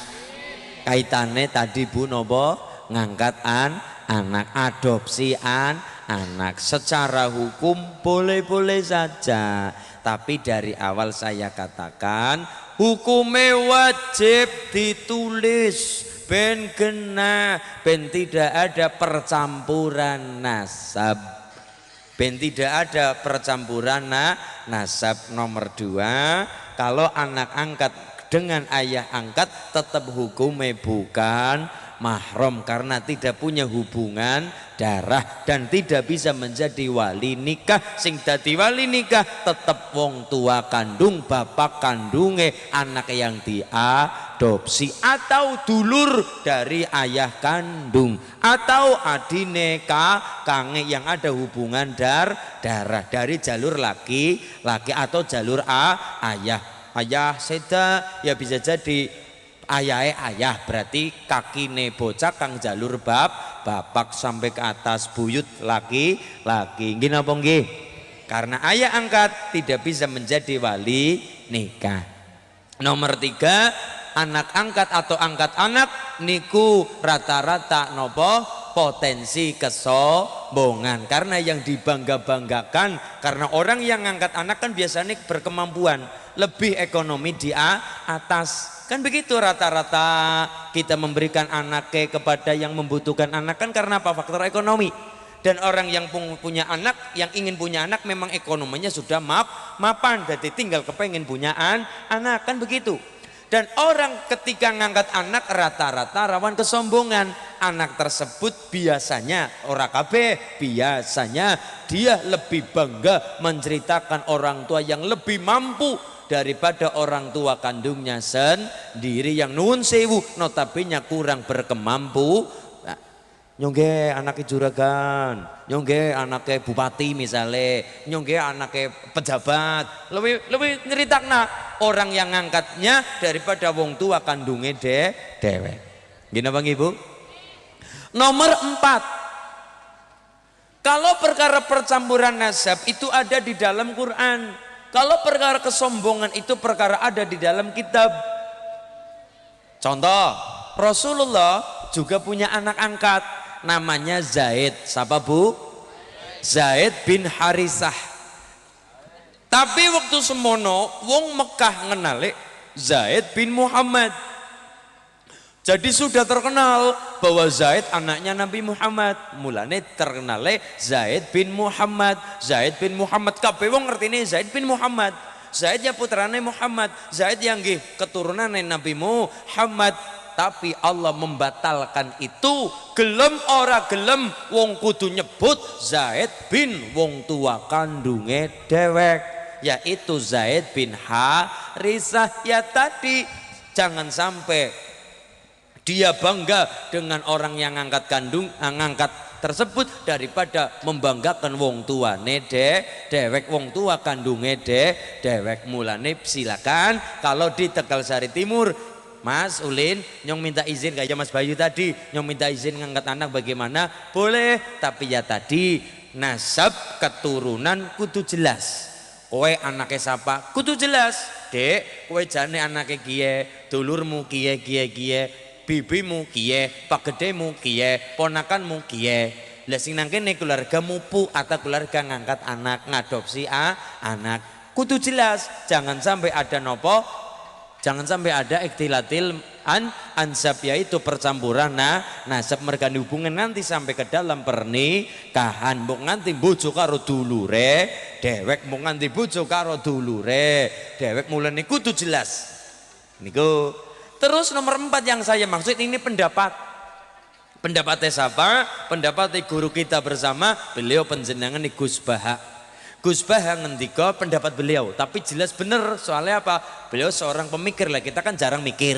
Kaitannya tadi Bu nopo ngangkat anak, adopsi anak secara hukum boleh-boleh saja, tapi dari awal saya katakan hukumnya wajib ditulis ben kena, ben tidak ada percampuran nasab, ben tidak ada percampuran nasab. Nomor 2, kalau anak angkat dengan ayah angkat tetap hukumnya bukan mahram karena tidak punya hubungan darah dan tidak bisa menjadi wali nikah. Sing dadi wali nikah tetap wong tua kandung, bapak kandunge anak yang diadopsi atau dulur dari ayah kandung atau adine kange yang ada hubungan darah dari jalur laki atau jalur ayah seda ya bisa jadi ayah berarti kakine bocah kang jalur bapak sampai ke atas buyut laki nggih napa nggih? Karena ayah angkat tidak bisa menjadi wali nikah. Nomor 3, anak angkat atau angkat anak niku rata-rata nopo potensi kesombongan karena yang dibangga-banggakan, karena orang yang ngangkat anak kan biasanya berkemampuan lebih ekonomi di atas. Kan begitu rata-rata kita memberikan anak kepada yang membutuhkan anak kan karena apa? Faktor ekonomi. Dan orang yang punya anak, yang ingin punya anak memang ekonominya sudah mapan, jadi tinggal kepengen punya anak kan begitu. Dan orang ketika ngangkat anak rata-rata rawan kesombongan. Anak tersebut biasanya ora kabeh, biasanya dia lebih bangga menceritakan orang tua yang lebih mampu daripada orang tua kandungnya sendiri yang nuwun sewu notabene kurang berkemampu. Nyongge anaknya juragan, nyongge anaknya bupati misalnya, nyongge anaknya pejabat, lebih nyeritakna orang yang ngangkatnya daripada wong tua kandungnya dewek. Gini Bang Ibu. Nomor 4, kalau perkara percampuran nasab itu ada di dalam Quran, kalau perkara kesombongan itu perkara ada di dalam kitab. Contoh, Rasulullah juga punya anak angkat namanya Zaid. Siapa Bu? Zaid bin Harisah. Tapi waktu semono wong Mekah ngenale Zaid bin Muhammad. Jadi sudah terkenal bahwa Zaid anaknya Nabi Muhammad. Mulane terkenale Zaid bin Muhammad. Zaid bin Muhammad kabeh wong ngertine Zaid bin Muhammad. Zaid ya putrane Muhammad. Zaid yang nggih keturunane Nabi Muhammad. Tapi Allah membatalkan itu, gelem ora gelem wong kudu nyebut Zaid bin wong tua kandunge dewek, yaitu Zaid bin Harisah. Ya tadi jangan sampai dia bangga dengan orang yang ngangkat tersebut daripada membanggakan wong tua dewek, wong tua kandunge dewek. Mulane silakan kalau di Tegalsari Timur Mas Ulin nyong minta izin kayak Mas Bayu tadi, nyong minta izin ngangkat anak bagaimana? Boleh, tapi ya tadi nasab keturunan kudu jelas. Kowe anaknya siapa? Kudu jelas. Dek, kowe jane anaknya kiye, dulurmu kiye, bibimu kiye, pak gedemu kiye, ponakanmu kiye. Lah sing nang kene keluargamu pu atau keluarga ngangkat anak, ngadopsi anak. Kudu jelas, jangan sampai ada nopo. Jangan sampai ada ikhtilatil ansab, yaitu percampuran nasab mergani hubungan nanti sampai ke dalam pernikahan. Mbok nganti bojo karo dulure dewek, mbok nganti bojo karo dulure dewek. Mulane kudu jelas. Niku. Terus nomor 4 yang saya maksud ini pendapatnya siapa? Pendapatnya guru kita bersama, beliau penjenengan Gus Baha. Gus Baha ngendika pendapat beliau, tapi jelas bener soalnya apa? Beliau seorang pemikir lah, kita kan jarang mikir.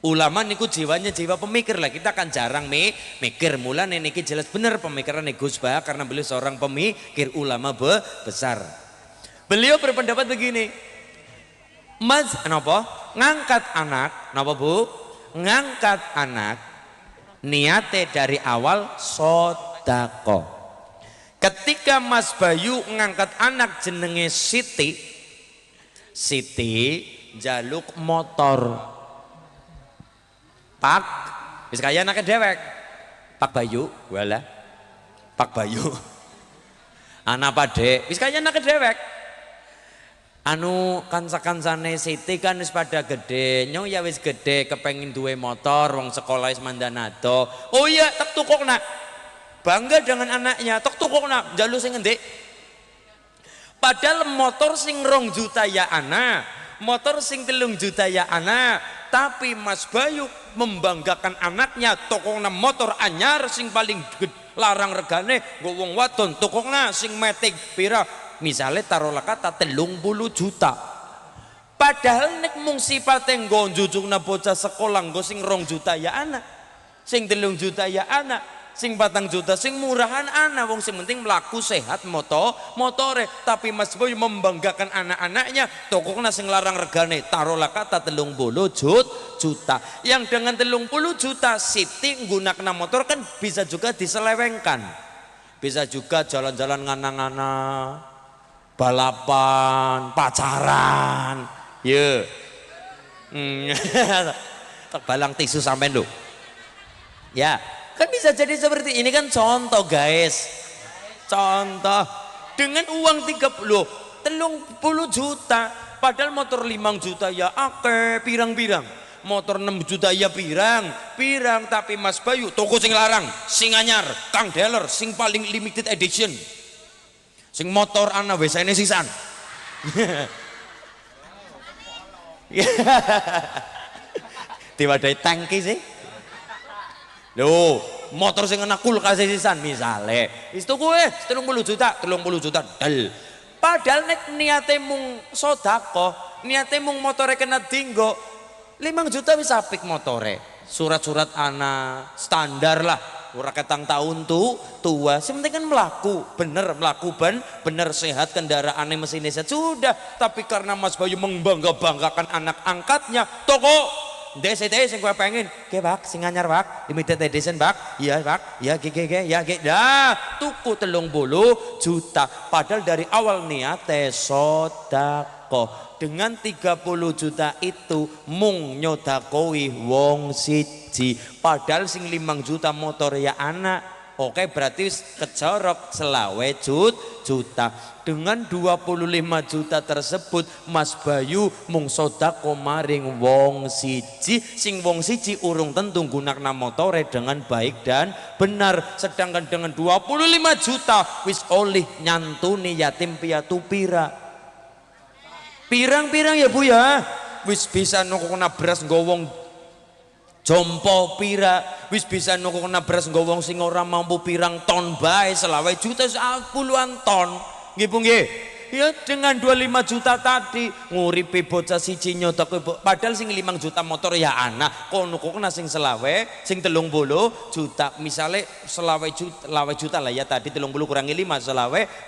Ulama niku jiwanya jiwa pemikir lah, kita kan jarang mikir. Mulane niki jelas bener pemikiran Gus Bah karena beliau seorang pemikir ulama besar. Beliau berpendapat begini, Mas napa? Ngangkat anak, napa Bu? Ngangkat anak niate dari awal sodako. Ketika Mas Bayu ngangkat anak jenenge Siti jaluk motor. Pak, wis kaya anake dewek. Pak Bayu, wala. Pak Bayu. Anak Pade, wis kaya anake dewek. Anu kanca-kancane Siti kan wis pada gede, nyong ya wis gede kepengin duwe motor, wong sekolah wis mandanado. Oh iya, tak tukokna. Bangga dengan anaknya, tak tukokna, njaluk sing ngendi? Padahal motor sing 2 juta ya anak, motor sing 3 juta ya anak. Tapi Mas Bayu membanggakan anaknya, tokongna motor anyar sing paling larang regane nggo wong wadon, tokongna sing metik pira? Misale taruhlah kata 30 juta. Padahal nek mung sipate nggo njujungna bocah sekolah nggo sing 2 juta ya anak. Sing 3 juta ya anak. Sing 4 juta sing murahan anak, wong sing penting mlaku sehat motore. Tapi Mas Boy membanggakan anak-anaknya, tokoknya sing larang regane taruhlah kata 30 juta. Yang dengan 30 juta Siti nggunakna motor kan bisa juga diselewengkan, bisa juga jalan-jalan ngana-ngana, balapan, pacaran ya. Tak balang tisu sampean lho ya. Kan bisa jadi seperti ini, kan contoh guys, contoh dengan uang 30 juta, padahal motor 5 juta ya akeh pirang-pirang, motor 6 juta ya pirang, tapi Mas Bayu toko sing larang, sing anyar, kang dealer, sing paling limited edition, sing motor ana wesane sisan. Diwadahi tangki sih. Loh, motor sing kena kulkas sisan misale. Wis tuku 30 juta del. Padahal nek niate mung sedekah, niate mung motore kena dinggo 5 juta wis apik motore. Surat-surat ana standar lah. Ora ketang tahun tua, sementing kan melaku bener sehat, kendaraannya mesinnya sehat sudah. Tapi karena Mas Bayu membanggakan anak angkatnya, toko DCT sing gue pengen, ke Pak, sing anyar Pak, limited edition Pak, iya Pak, ya GGG, ya GG, dah tuku 30 juta. Padahal dari awal niate sodako, dengan 30 juta itu mung nyodakoi wong siji. Padahal sing 5 juta motor ya anak. Oke, berarti kecorok 20 juta. Dengan 25 juta tersebut Mas Bayu mung sodako maring wong siji, sing wong siji urung tentu gunakna motore dengan baik dan benar. Sedangkan dengan 25 juta wis oleh nyantuni yatim piatu pirang-pirang ya Bu ya, wis bisa nukuna beras gowong jompo pira, wis bisa nukuna beras gowong sing ora mampu pirang ton bae 20 juta puluhan ton nggih Bu nggih. Ya dengan 25 juta tadi nguripi bocah siji nyotok, padahal sing 5 juta motor ya anak, kono kena sing 30 juta, misale 20 juta lah ya tadi 30 kurangi 5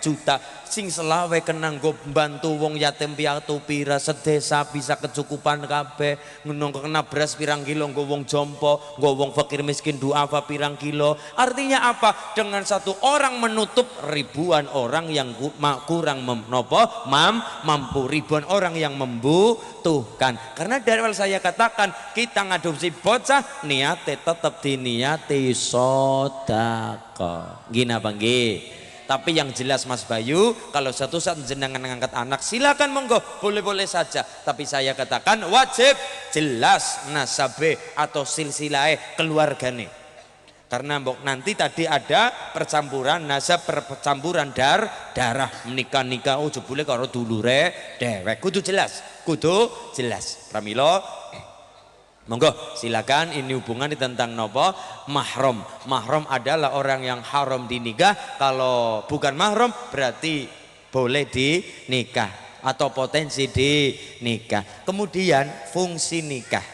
juta, sing 20 kena nggo bantu wong yatim piatu pira sedesa bisa kecukupan kabeh, ngono kena beras pirang kilo nggo wong jompo, nggo wong fakir miskin duafa pirang kilo. Artinya apa? Dengan satu orang menutup ribuan orang yang kurang mampu, ribuan orang yang membutuhkan. Karena dari awal saya katakan kita ngadopsi bocah niate tetap diniati sodako. Gina banggi. Tapi yang jelas Mas Bayu, kalau satu saat jenengan ngangkat anak silakan monggo, boleh-boleh saja. Tapi saya katakan wajib jelas nasabe atau silsilahe keluargane. Karena nanti tadi ada percampuran nasab, percampuran darah, menikah oh jebule karo dulure dewek, kudu jelas pramila. Monggo silakan, ini hubungan tentang nopo mahram. Mahram adalah orang yang haram dinikah, kalau bukan mahram berarti boleh dinikah atau potensi dinikah. Kemudian fungsi nikah,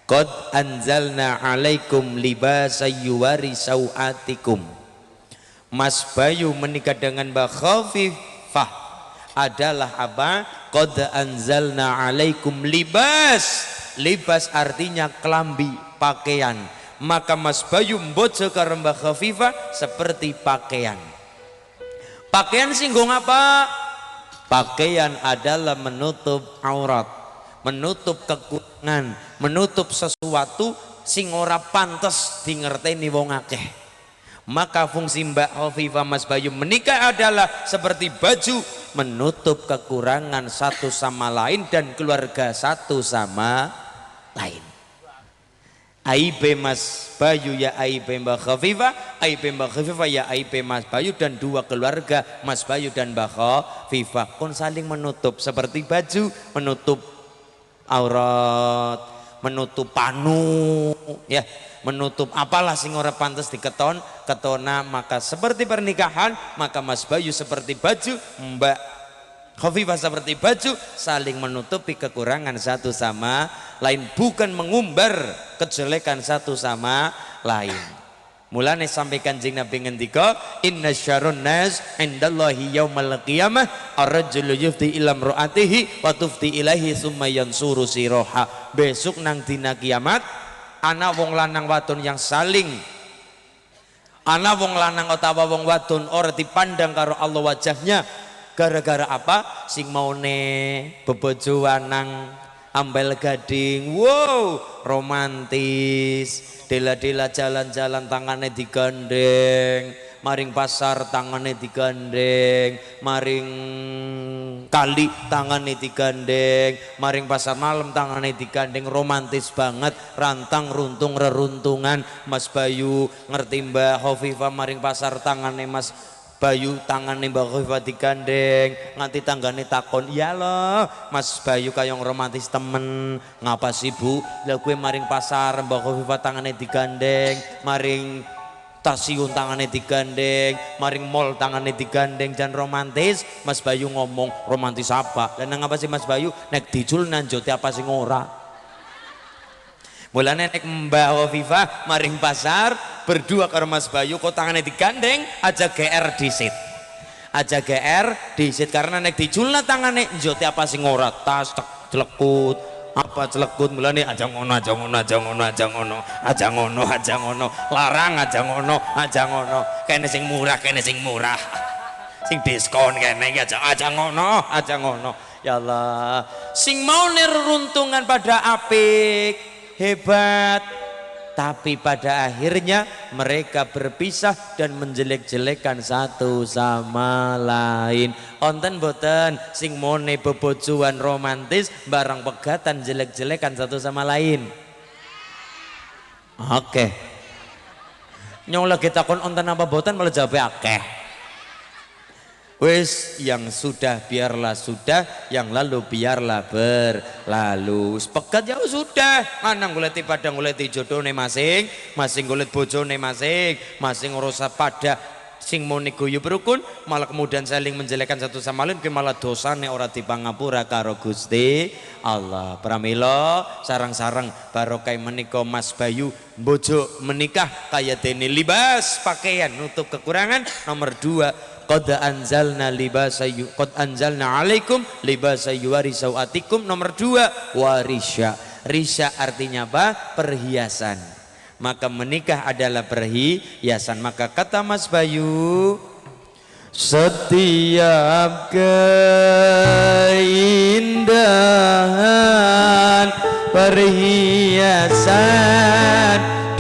Qad anzalna alaikum libasa yuwari sawatikum. Mas Bayu menikah dengan Mbak Khafifah adalah apa? Qad anzalna alaikum libas. Libas artinya kelambi, pakaian. Maka Mas Bayu mbojo karo Mbak Khafifah seperti pakaian. Pakaian singgung apa? Pakaian adalah menutup aurat, menutup kekurangan, menutup sesuatu sing ora pantes dingerteni wong akeh. Maka fungsi Mbak Khafifah Mas Bayu menikah adalah seperti baju, menutup kekurangan satu sama lain dan keluarga satu sama lain. Aib Mas Bayu ya aib Mbak Khafifah, aib Mbak Khafifah ya aib Mas Bayu, dan dua keluarga Mas Bayu dan Mbak Khafifah pun saling menutup seperti baju menutup aurat, menutup panu, ya, menutup apalah sing ora pantes diketon ketona. Maka seperti pernikahan, maka Mas Bayu seperti baju, Mbak Khafifah seperti baju, saling menutupi kekurangan satu sama lain, bukan mengumbar kejelekan satu sama lain. Mulane sampai Kanjeng Nabi ngendika, inna syarrun nas indallahi yaumal qiyamah ar-rajulu yufti ila imraatihi wa tufti ilaihi summa yansuru siroha. Besok nang dina kiamat ana wong lanang wadon yang saling, ana wong lanang utawa wong wadon ora dipandang karo Allah wajahnya. Gara-gara apa? Sing maune bebojo wanang ambel gading, wow, romantis, dela-dela jalan-jalan tangannya digandeng, maring pasar tangannya digandeng, maring kali tangannya digandeng, maring pasar malam tangannya digandeng, romantis banget, rantang runtung reruntungan. Mas Bayu ngerti Mbak Khafifah maring pasar tangannya Mas Bayu tangannya Mbak Khafifah digandeng, nganti tanggane takon, iya loh Mas Bayu kayong romantis temen, ngapa sih Bu? Lah gue maring pasar Mbak Khafifah tangannya digandeng, maring stasiun tangannya digandeng, maring mall tangannya digandeng, dan romantis. Mas Bayu ngomong, romantis apa? Dan ngapa sih Mas Bayu? Nek dicul nanjote apa sih ngora? Mulane nek Mbak Khafifah maring pasar berdua karo Mas Bayu kok tangannya digandeng, aja GR disit, aja GR disit, karena nek diculna tangannya njote apa sing ora, tas celekut apa celekut. Mulane aja ngono aja ngono aja ngono aja ngono aja ngono aja ngono, larang aja ngono aja ngono, kene sing murah kene sing murah, sing diskon kene aja ngono aja ngono. Ya Allah, sing mau neruntungan pada apik hebat, tapi pada akhirnya mereka berpisah dan menjelek-jelekan satu sama lain. Onten boten sing mone bebojoan romantis barang pegatan jelek-jelekan satu sama lain. Oke. Nyong lagi takon onten apa boten malah jawab akeh. Wis yang sudah biarlah sudah, yang lalu biarlah berlalu. Pegat ya sudah, manang goleti padang goleti jodone masing, masing golet bojone masing, masing urusan pada sing muni guyub rukun, malah kemudian saling menjelekkan satu sama lain, ke malah dosane ora dipangapura karo Gusti Allah. Pramila sarang-sarang barokah menika Mas Bayu bojo menikah kaya dene libas pakaian nutup kekurangan. Nomor 2, qad anzalna alaikum libasa yuwari sawatikum. Nomor 2, warisya. Risya artinya apa? Perhiasan. Maka menikah adalah perhiasan. Maka kata Mas Bayu, setiap keindahan perhiasan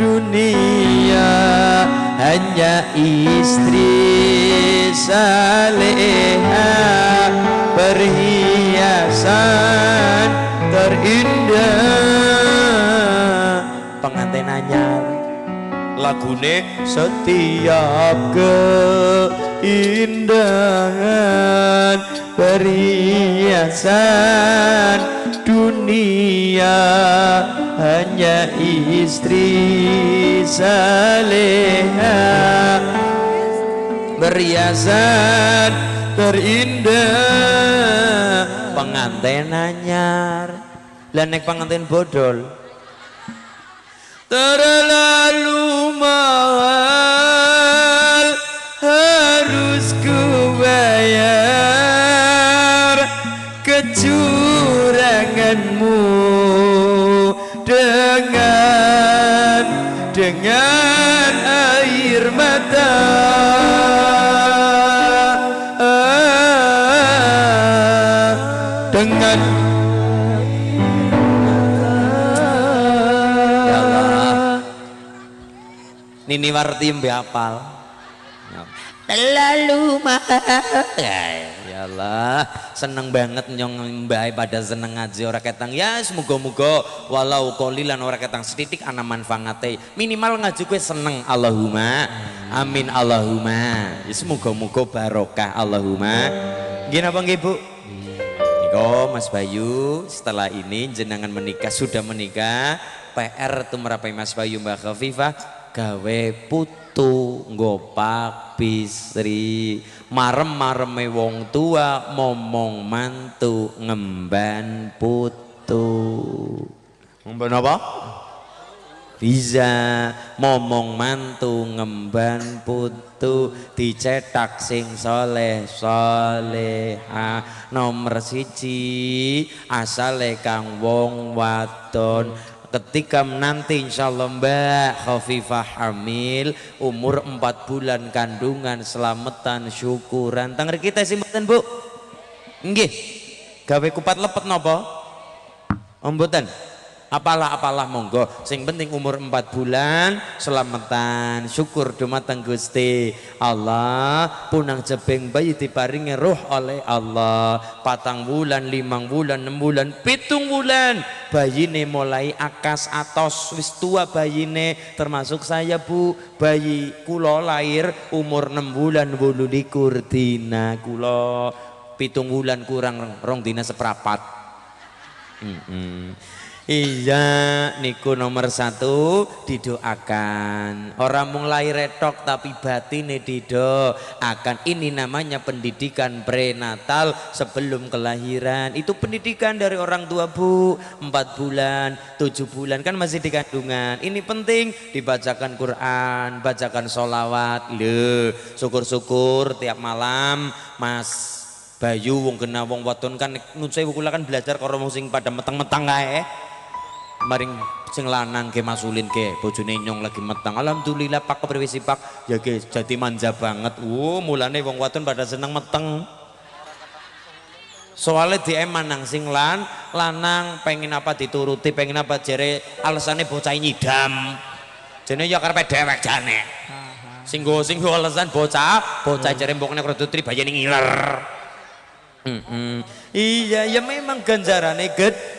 dunia hanya istri saleha, perhiasan terindah. Pengantin anyar lagune setiap keindahan perhiasan dunia hanya istri saleha, perhiasan terindah. Pengantin anyar, lah nek pengantin bodol terlalu mahal harus ku bayar kecuranganmu dengan air mata. Dengan ya Allah. Nini Warti mbe apal. Terlalu mahal. Ya Allah, seneng banget nyong mbah pada seneng ngaji ora ketang. Ya semoga-moga walau qolilan ora ketang setitik ana manfaate. Minimal ngaji kowe seneng. Allahumma amin Allahumma. Ya semoga-moga barokah Allahumma. Nggih napa nggih Bu? Niko Mas Bayu setelah ini jenengan menikah sudah menikah, PR tumrapai Mas Bayu Mbak Khafifah gawe putu ngopak bisri marem-mareme wong tua momong mantu ngemban putu. Ngemban apa? Bisa momong mantu ngemban putu dicetak sing soleh soleha nomor siji asale kang wong wadon. Ketika nanti insyaallah Mbak Khafifah hamil umur 4 bulan kandungan selamatan syukuran tangger kita sih mboten Bu nggih gawe kupat lepet napa mboten apalah monggo sing penting umur 4 bulan selamatan syukur dumateng Gusti Allah punang jebeng bayi diparingi roh oleh Allah 4 bulan 5 bulan 6 bulan 7 bulan bayine mulai akas atos wis tua bayine termasuk saya Bu bayi kula lahir umur 6 bulan 28 dina kula 7 bulan kurang 2 dina seprapat. Iya niku nomor 1 didoakan orang mung lahir retok tapi batine didoakan. Ini namanya pendidikan prenatal sebelum kelahiran. Itu pendidikan dari orang tua Bu 4 bulan 7 bulan kan masih di kandungan. Ini penting dibacakan Quran bacakan sholawat. Lho syukur-syukur tiap malam Mas Bayu wong kena wong wadon kan nun sewu kula kan belajar karo wong sing pada meteng-meteng kae maring sing lanang ke masulin ke bojone nyong lagi meteng. Alhamdulillah Pak kepriwisi Pak ya ge jadi manja banget. Mulane wong wadon pada seneng meteng. Soalnya di emanang sing lanang pengen apa dituruti pengen apa jere alasannya bocah nyidam. Jene ya karepe dhewek jane. Sing go alasan bocah jere mbokne kredutri bayane ngiler. Iya ya memang ganjarannya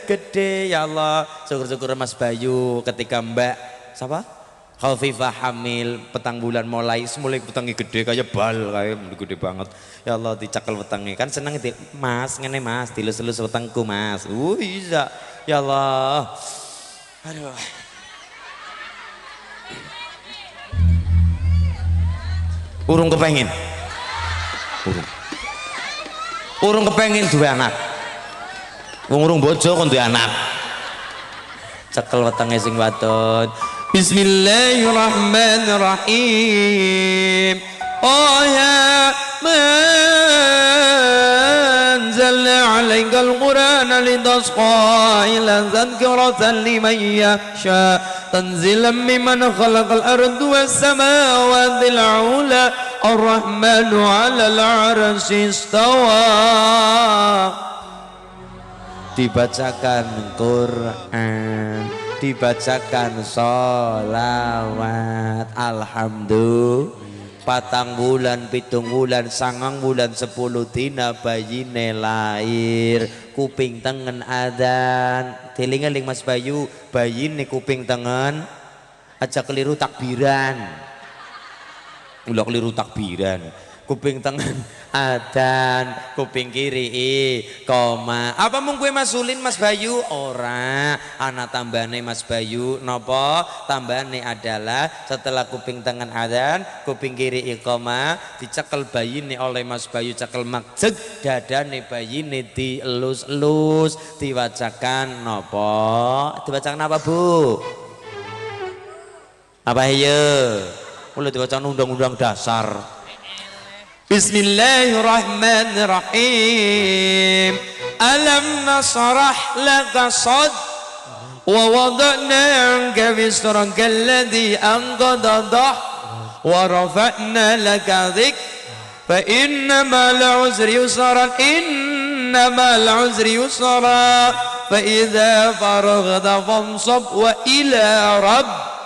gede ya Allah. Syukur-syukur Mas Bayu ketika Mbak siapa Khafifah hamil 4 bulan mulai petangnya gede kayak bal kayak gede banget ya Allah dicakel petangnya kan seneng itu Mas ngene Mas dilus-lus petangku Mas iya ya Allah aduh urung kepengen urung kepengen duwe anak wong urung bojo kon duwe anak cekel wetenge sing wadon. Bismillahirrahmanirrahim. Oh ya man zalla 'alaikal qur'ana litasqa ila dzikran liman yasha tanzilan mimman khalaqal arda was samawati al-'ula ar-rahmanu 'alal 'arsy istawa. Dibacakan Quran dibacakan sholawat alhamdulillah 4 bulan 7 bulan 9 bulan 10 dina bayine lahir kuping tengen adzan teling-eling Mas Bayu bayine kuping tengen aja keliru takbiran ulah keliru takbiran kuping tengen adzan kuping kiri koma apa mung kowe masulin Mas Bayu ora ana tambane Mas Bayu napa tambane adalah setelah kuping tengen adzan kuping kiri koma dicekel bayine oleh Mas Bayu cekel magjeg dadane bayine dielus-elus diwacakan napa dibacakan apa Bu Apa ya? Mulai diwaca undang-undang dasar. Bismillahirrahmanirrahim. Alam nasrah laka sad wa wada'na anka wisraka alladhi anqadha dah wa rafa'na laka dhik fa inna ma'al usri yusran inna ma'al usri yusra fa idza faraghta fansab wa ila rabb.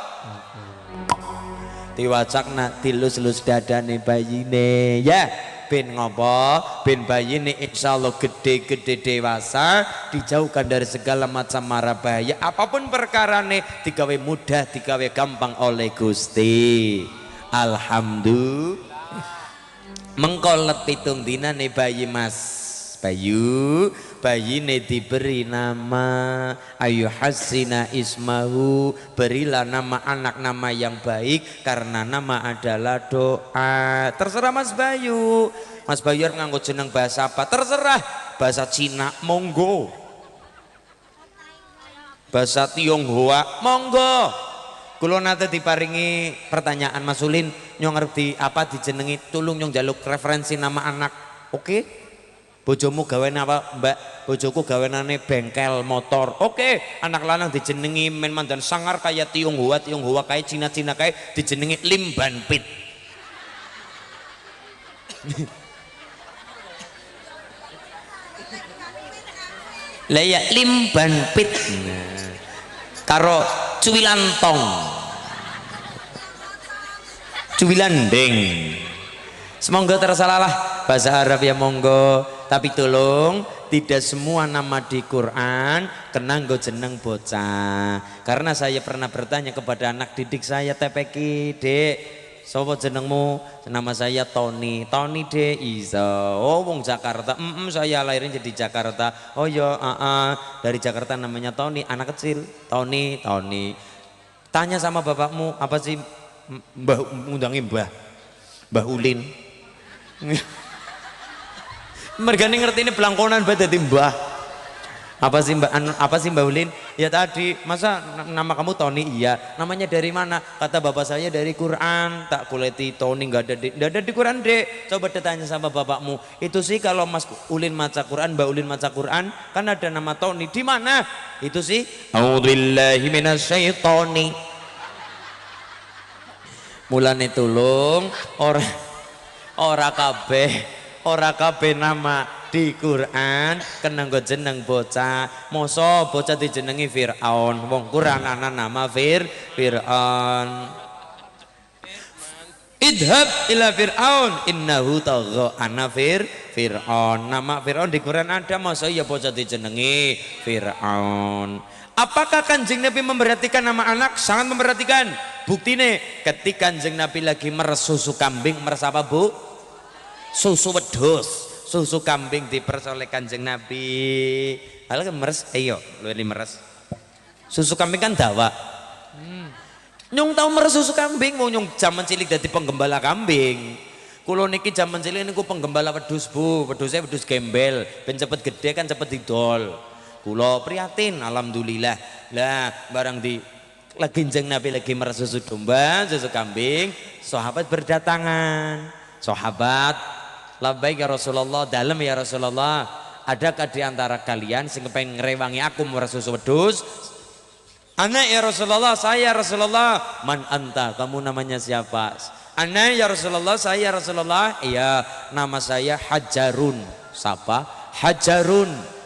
Diwacakna dilus-lus dadane bayine ya ben ngopo ben bayine insyaallah gede-gede dewasa dijauhkan dari segala macam mara bahaya apapun perkarane digawe mudah digawe gampang oleh Gusti. Alhamdulillah. Mengkolet pitung dinane bayi Mas Bayu, bayine diberi nama Ayu Hasina Ismahu, berilah nama anak nama yang baik karena nama adalah doa. Terserah Mas Bayu. Mas Bayu nganggo jeneng bahasa apa? Terserah. Bahasa Cina monggo. Bahasa Tionghoa monggo. Kulo nate diparingi pertanyaan Mas Ulin nyong ngerti apa dijenengi tulung nyong jaluk referensi nama anak. Oke? Bojomu gawean apa Mbak? Bojoku gaweanane bengkel motor. Oke, anak lanang dijenengi men mandan sangar kaya Tionghoa kaya Cina kaya dijenengi Lim Ban Pit. Lah ya Lim Ban Pit. Karo Cuwilantong. Cuwilandeng. Semoga tersalah bahasa Arab ya monggo, tapi tolong tidak semua nama di Quran kena nggo jeneng bocah. Karena saya pernah bertanya kepada anak didik saya TPK, Dek, sapa jenengmu? Nama saya Tony. Tony Dek iso. Oh wong Jakarta. Saya lahirnya jadi Jakarta. Oh ya, dari Jakarta namanya Tony, anak kecil. Tony. Tanya sama bapakmu, apa sih Mbah ngundangi Mbah Ulin? Mergane ngerti ini belangkonan bae dadi mbah. Apa sih Mbak Ulin? Ya tadi, masa nama kamu Tony? Iya. Namanya dari mana? Kata bapak saya dari Quran. Tak kuleti Tony nggak ada di Quran, Dek. Coba ditanya sama bapakmu. Itu sih kalau Mas Ulin maca Quran, Mbak Ulin maca Quran, kan ada nama Tony. Di mana? Itu sih. A'udzubillahi minasyaitonir. Mulane tulung ora kabeh nama di Quran kena nggo jeneng bocah. Mosok bocah dijenengi Firaun, wong Quranan nama Firaun. Idhab ila Fir'aun innahu tagha. Ana Fir'aun. Nama Fir'aun di Quran ada, masa ya bocah dijenengi Fir'aun. Apakah Kanjeng Nabi memperhatikan nama anak? Sangat memperhatikan. Buktine ketika Kanjeng Nabi lagi meres susu kambing, meres apa Bu? Susu wedhus. Susu kambing dipersoleh Kanjeng Nabi. Hal meres, ayo luwih meres. Susu kambing kan dawa. Nyung tahu meres susu kambing, mau nyung zaman cilik dadi penggembala kambing. Kulo niki zaman cilik niku penggembala wedhus Bu, wedhusnya wedhus gembel, ben cepet gede kan cepet didol. Kulo prihatin, alhamdulillah. Lah barang di lagi Kanjeng Nabi lagi meres susu domba, susu kambing, sahabat berdatangan. Sahabat, labbaik ya Rasulullah, dalam ya Rasulullah, adakah di antara kalian sing pengen ngrewangi aku meres susu wedhus? Anak ya Rasulullah, saya Rasulullah. Man anta, kamu namanya siapa? Anak ya Rasulullah, saya Rasulullah. Iya, nama saya Hajarun. Siapa? Hajarun.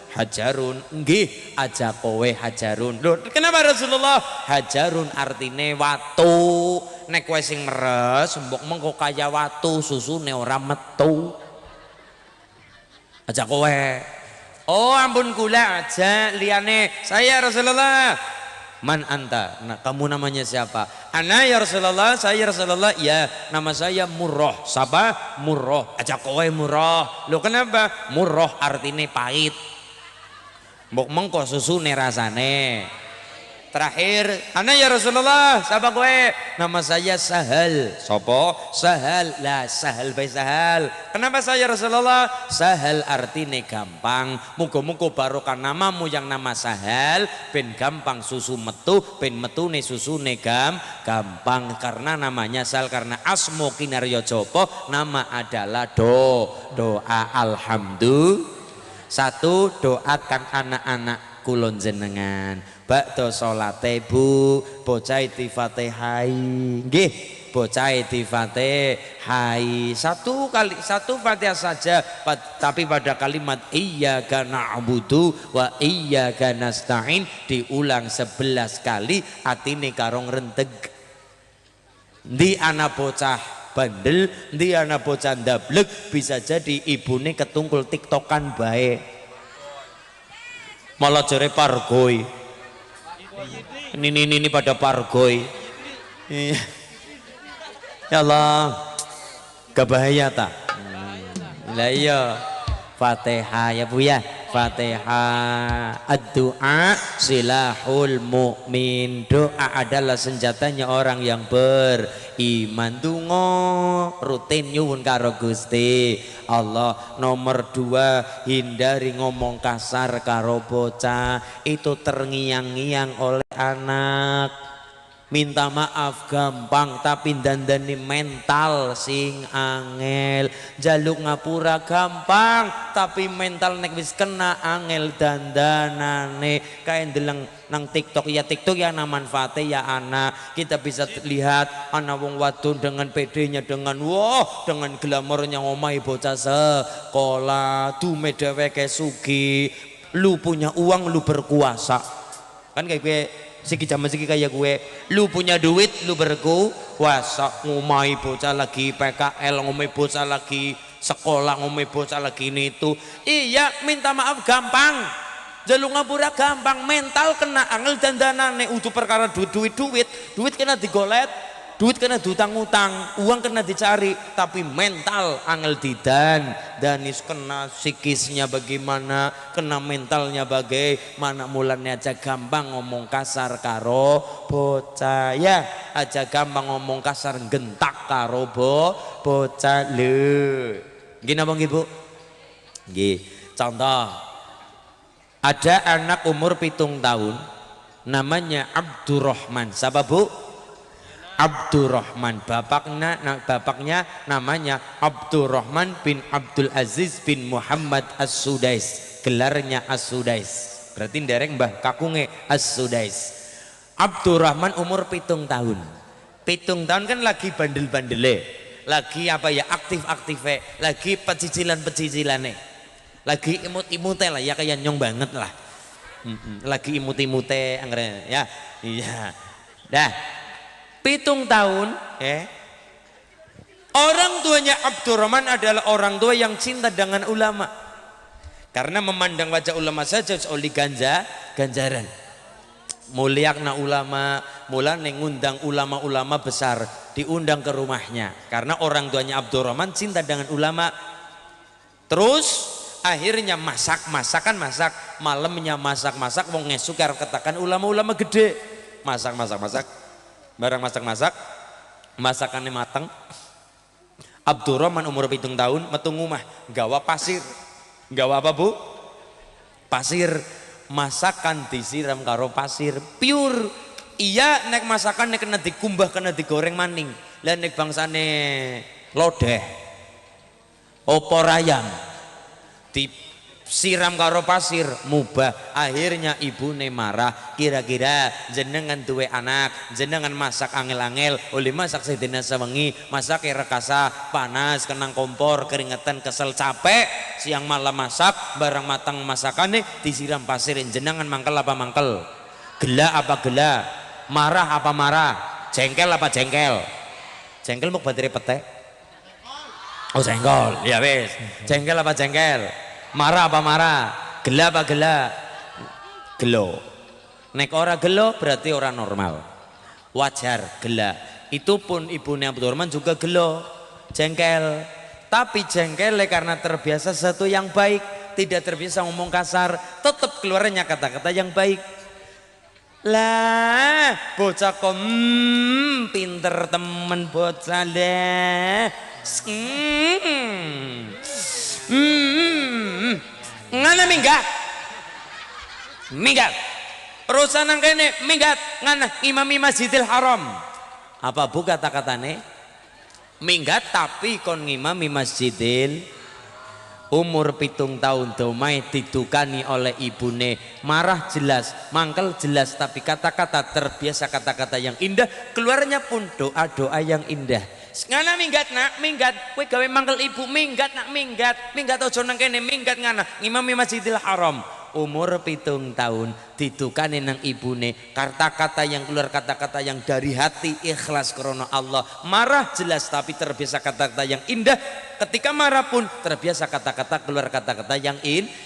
Nggih, aja kowe Hajarun. Loh, kenapa Rasulullah? Hajarun artine watu. Nek kowe sing meres, mbok mengko kaya watu, susune ora metu. Aja kowe. Oh, ampun kula aja liyane. Saya Rasulullah. Man anta, nah, kamu namanya siapa? Ana ya Rasulullah, saya Rasulullah. Ya, nama saya Murrah. Siapa? Murrah. Aja kowe Murrah. Loh kenapa? Murrah artine pahit. Mbok mengko susune rasane terakhir, ana ya Rasulullah, siapa gue? Nama saya Sahal. Sopo? Sahal. Lah Sahal bae Sahal. Kenapa saya Rasulullah? Sahal artine gampang. Muga-muga barokah namamu yang nama Sahal ben gampang susu metu, ben metune susune gampang karena namanya Sahal karena asmo kinarya japa nama adalah doa alhamdulillah. Satu, doakan anak-anak kulon jenengan bakdo salate Bu bocah Fatihai nggih bocah Fatihai satu Fatihah saja tapi pada kalimat iyyaka na'budu wa iyyaka nasta'in diulang 11 kali atine karo ngrenteg di anak bocah bandel di anak bocah ndablek bisa jadi ibune ketungkul tiktokan bae malah jere pargoi ini pada pargoi ya Allah gak bahaya tak lah iya Fatihah ya Bu ya Fatihah ad-du'a silahul mu'min doa adalah senjatanya orang yang beriman dungo rutin nyuwun karo Gusti Allah. Nomor 2 hindari ngomong kasar karo bocah itu terngiang-ngiang oleh anak minta maaf gampang tapi dandani mental sing angel jaluk ngapura gampang tapi mental nek wis kena angel dandanane kayak ndeleng nang TikTok ya ana manfaate ya anak kita bisa lihat anak wong wadon dengan pedenya dengan dengan glamornya ngomai bocah sekolah dume dheweke sugih lu punya uang lu berkuasa kan kayak gue siki zaman siki kayak gue lu punya duit lu berkuasa ngomai bocah lagi PKL ngomai bocah lagi sekolah ngomai bocah lagi ini itu iya minta maaf gampang jaluk ngapura gampang mental kena angel dandanane udah perkara duit kena digolet duit kena diutang-utang uang kena dicari tapi mental angel danis kena psikisnya bagaimana kena mentalnya bagaimana mulanya aja gampang ngomong kasar karo bocah ya aja gampang ngomong kasar gentak karo bocah le gini apa ibu nggih contoh ada anak umur 7 tahun namanya Abdurrahman siapa Bu Abdurrahman bapaknya namanya Abdurrahman bin Abdul Aziz bin Muhammad As-Sudais gelarnya As-Sudais berarti dereng mbah kakunge As-Sudais Abdurrahman umur 7 tahun 7 tahun kan lagi bandel-bandele lagi apa ya aktif-aktifnya lagi pecicilan-pecicilane lagi imut-imute lah ya kayak nyong banget lah lagi imut-imute anggere ya iya dah 7 tahun orang tuanya Abdurrahman adalah orang tua yang cinta dengan ulama karena memandang wajah ulama saja oleh ganjaran muliakna ulama mulane ngundang ulama-ulama besar diundang ke rumahnya karena orang tuanya Abdurrahman cinta dengan ulama terus akhirnya masak malamnya masak wong ngesuk arep katakan ulama-ulama gede masak barang masak masakannya mateng Abdurrahman umur 7 tahun metu ngumah gawa pasir gawa apa Bu pasir masakan disiram karo pasir pure iya nek masakan nek kena dikumbah kena digoreng maning lan nek bangsane lodeh opor ayam disiram karo pasir mubah akhirnya ibune marah kira-kira jenengan duwe anak jenengan masak angel-angel oleh masak sedina sewengi masak rekasa panas kenang kompor keringetan kesel capek siang malam masak barang matang masakannya disiram pasir jenengan mangkel apa mangkel gela apa gela marah apa marah jengkel apa jengkel mau bateri petek oh jengkol ya wes jengkel apa jengkel marah apa marah gela apa gelo nek ora gelo berarti orang normal wajar gela itu pun ibunya Abdurrahman juga gelo jengkel tapi jengkel karena terbiasa satu yang baik tidak terbiasa ngomong kasar tetap keluarnya kata-kata yang baik Lah, bocah kok pinter temen bocah deh. Ngana minggat. Minggat. Urusan nang kene minggat ngana imami Masjidil Haram. Apa bu kata-katane? Minggat tapi kon ngimami Masjidil umur 7 tahun domai didukani oleh ibune, marah jelas, mangkel jelas, tapi kata-kata terbiasa, kata-kata yang indah, keluarnya pun doa-doa yang indah. Ngana minggat nak, minggat, kowe gawe mangkel ibu, minggat nak, minggat ojo nang kene, minggat ngana ngimami Masjidil Haram. Umur 7 tahun didukani nang ibune, kata-kata yang keluar, kata-kata yang dari hati ikhlas karena Allah, marah jelas tapi terbiasa kata-kata yang indah, ketika marah pun terbiasa kata-kata keluar, kata-kata yang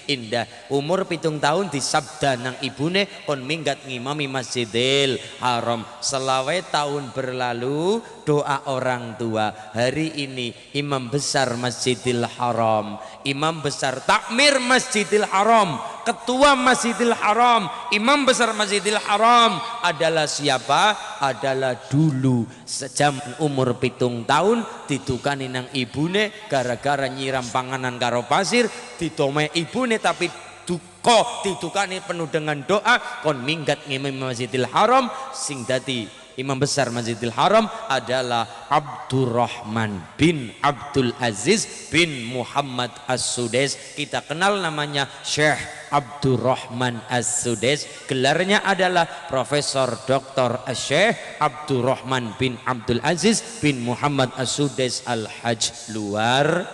indah. Umur 7 tahun disabda nang ibune kon minggat ngimami Masjidil Haram. Selawe tahun berlalu doa orang tua, hari ini imam besar Masjidil Haram, imam besar takmir Masjidil Haram, ketua Masjidil Haram, imam besar Masjidil Haram adalah siapa? Adalah dulu sejam umur 7 tahun didukani nang ibune gara-gara nyiram panganan karo pasir, ditome ibune tapi duka didukani penuh dengan doa kon minggat ngimami Masjidil Haram. Sing dadi imam besar Masjidil Haram adalah Abdurrahman bin Abdul Aziz bin Muhammad As-Sudais. Kita kenal namanya Syekh Abdurrahman As-Sudais, gelarnya adalah Profesor Dr. Syekh Abdurrahman bin Abdul Aziz bin Muhammad As-Sudais Al-Hajj. Luar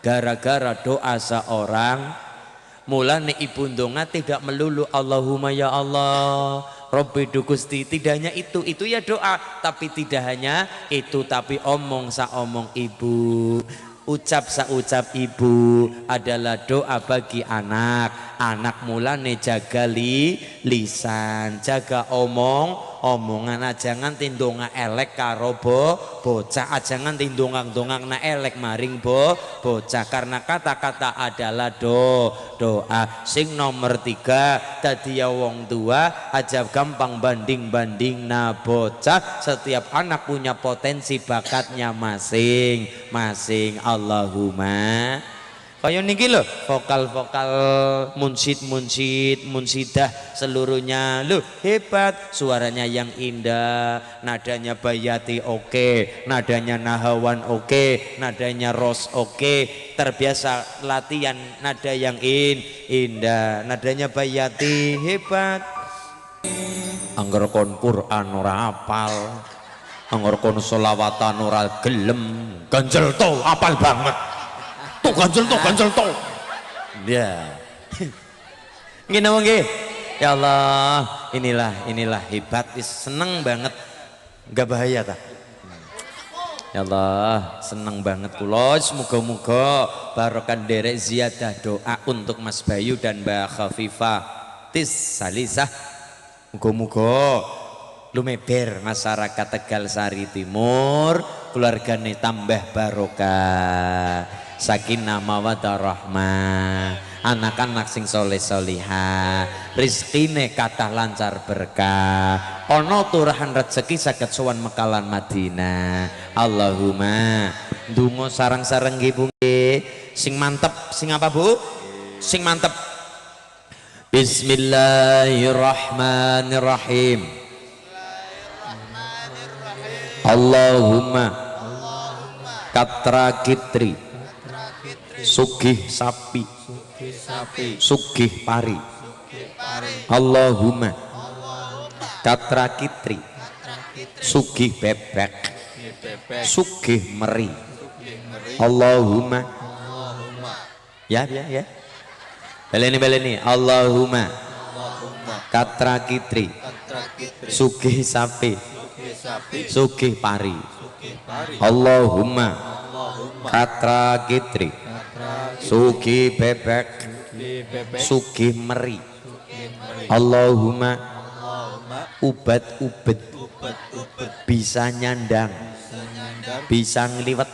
gara-gara doa seorang. Mulane ibu ndonga tidak melulu Allahumma ya Allah Robbi Gusti, tidak hanya itu ya doa, tapi tidak hanya itu, tapi omong sa omong ibu, ucap sa ucap ibu adalah doa bagi anak. Anak mulane jaga lisan, jaga omongan, jangan tindonga elek karo bocah, jangan tindongang na elek maring bocah, karena kata-kata adalah doa. Sing nomor 3 tadi ya wong tua aja gampang banding na bocah. Setiap anak punya potensi bakatnya masing-masing. Allahumma kaya niki lho, vokal-vokal munsidah seluruhnya lho hebat, suaranya yang indah, nadanya Bayati oke, nadanya Nahawan oke, nadanya Ros oke, terbiasa latihan nada yang indah, nadanya Bayati hebat. Angger kon Quran ora apal, angger kon selawatan ora gelem, ganjel to apal banget. Ganjel to. Ya. Ngene nggih. Ya Allah, inilah hebat, seneng banget. Enggak bahaya ta? Ya Allah, seneng banget kula. Semoga-moga barokah derek ziyadah doa untuk Mas Bayu dan Mbak Khafifah Tis Salisah. Moga-moga lumeber masyarakat Tegal Sari Timur, keluargane tambah barokah, sakinah mawaddah rahmah, anak-anak sing soleh solihah, rizkine kathah lancar berkah, ono turahan rezeki saged sowan Mekalan Madinah. Allahumma ndonga sareng-sareng nggih Bu nggih. Sing mantep, sing apa Bu? Sing mantep. Bismillahirrahmanirrahim. Allahumma katra kitri sugih sapi sugih pari. Allahumma katra kitri sugih bebek sugih meri. Allahumma ya baleni Allahumma katra kitri sugih sapi sugih pari. Allahumma katra kitri sugih bebek sugih meri. Allahumma ubat-ubet bisa nyandang bisa ngliwet.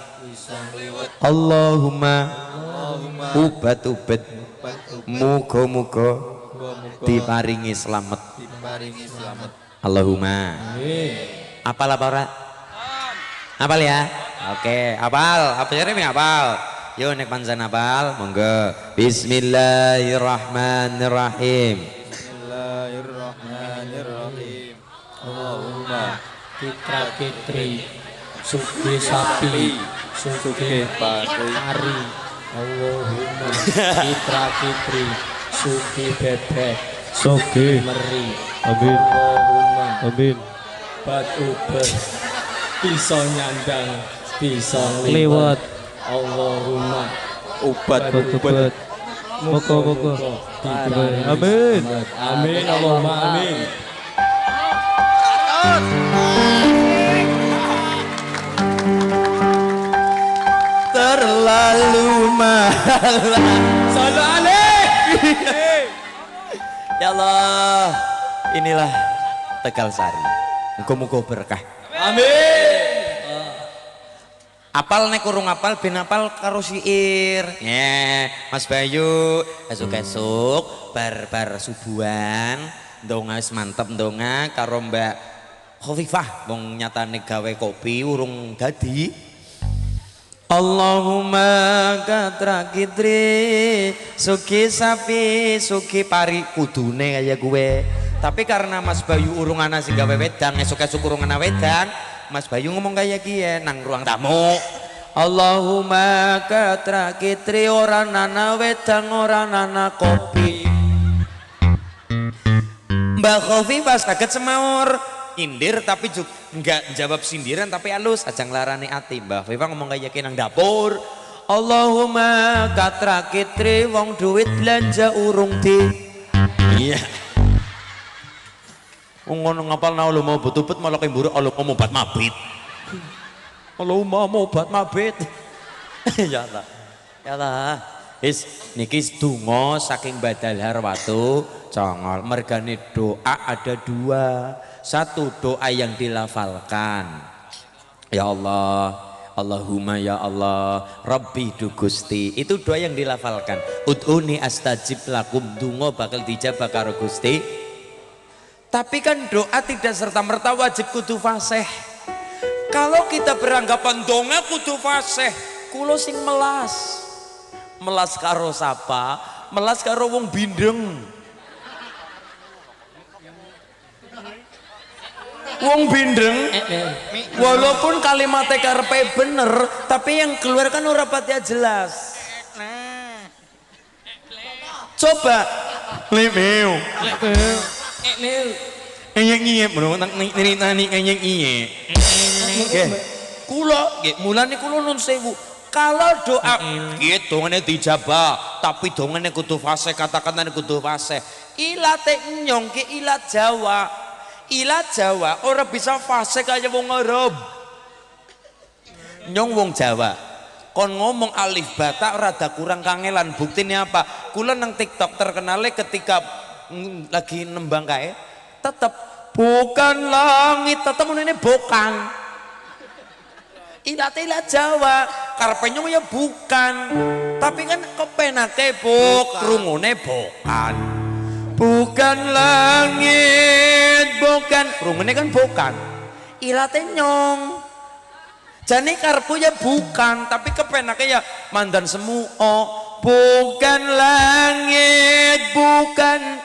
Allahumma ubat-ubet muga-muga diparingi slamet. maringi selamat. Allahumma. Apal apa ora? Apal ya? Oke, apal. Apa jadi apal? Yo nek panjang apal, monggo. Bismillahirrahmanirrahim. Bismillahirrahmanirrahim. Allahumma Citra Kitri Sugi sapi Sugi pari Allahumma Citra Kitri Sugi bebek Sugi meri amin Allahumma amin bat uber bisa nyandang bisa liwat Allahumma ubat ubat moga-moga amin amin Allahumma amin. Terlalu mahal. Salam alaik. Ya Allah, inilah Tegal Sari. Muga-muga berkah. Amin. Apal nek kurung apal ben apal karo syair. Mas Bayu, esuk-esuk bar subuhan ndonga wis mantep ndonga karo Mbak Khofifah wong nyatane gawe kopi urung dadi. Allahumma katra kitri sugi sapi sugi pari kudune kaya gue. Tapi karena Mas Bayu urung ana sing gawe wedang, esuk-esuk urung ana wedang, Mas Bayu ngomong kaya kiye nang ruang tamu. Allahumma katra kitri ora nana wedang ora nana kopi. Mbak Khofifah saged semaur indir tapi juga enggak jawab sindiran tapi halus aja nglarani ati. Mbak Khofifah ngomong kaya nang dapur. Allahumma katra kitri wong duit belanja urung di. Iya. Ngono ngapal na lu mau betupet malah kemburu Allah mau obat mabit. Allah mau obat mabit. Ya Allah. Ya Allah. Niki donga saking Badal Harwatu Congol. Mergane doa ada dua. Satu doa yang dilafalkan. Ya Allah, Allahumma ya Allah, Rabbi du Gusti. Itu doa yang dilafalkan. Ud'uni astajib lakum, donga bakal dijabah karo Gusti. Tapi kan doa tidak serta-merta wajib kudu fasih. Kalau kita beranggapan donga kudu fasih, kulo sing melas. Melas karo sapa? Melas karo wong bindeng. Wong bindeng, walaupun kalimatnya karepe bener, tapi yang keluar kan ora pati jelas. Coba, lemeu, enyek iye, bro, nani enyek iye. Kulo, mulane kulo nun sewu. Kalau doa, gitu ngene dijabah, tapi dongane kudu fasih, kata-katane kudu fasih. Ilate nyong ke ilat Jawa. Ilat Jawa orang bisa fase kaya wong Arab. Nyong wong Jawa kon ngomong alif bata rada kurang kangelan. Buktinya apa? Kula nang TikTok terkenalnya ketika lagi nembang kae tetep bukan langit, tetep ini bukan. Ilat Jawa karepe nyong ya bukan. Tapi kan kepenake buk krungune bukan. Bukan langit, bukan rungene kan bukan. Ilate nyong. Jane karepku ya bukan, tapi kepenake ya mandan semu. Bukan langit, bukan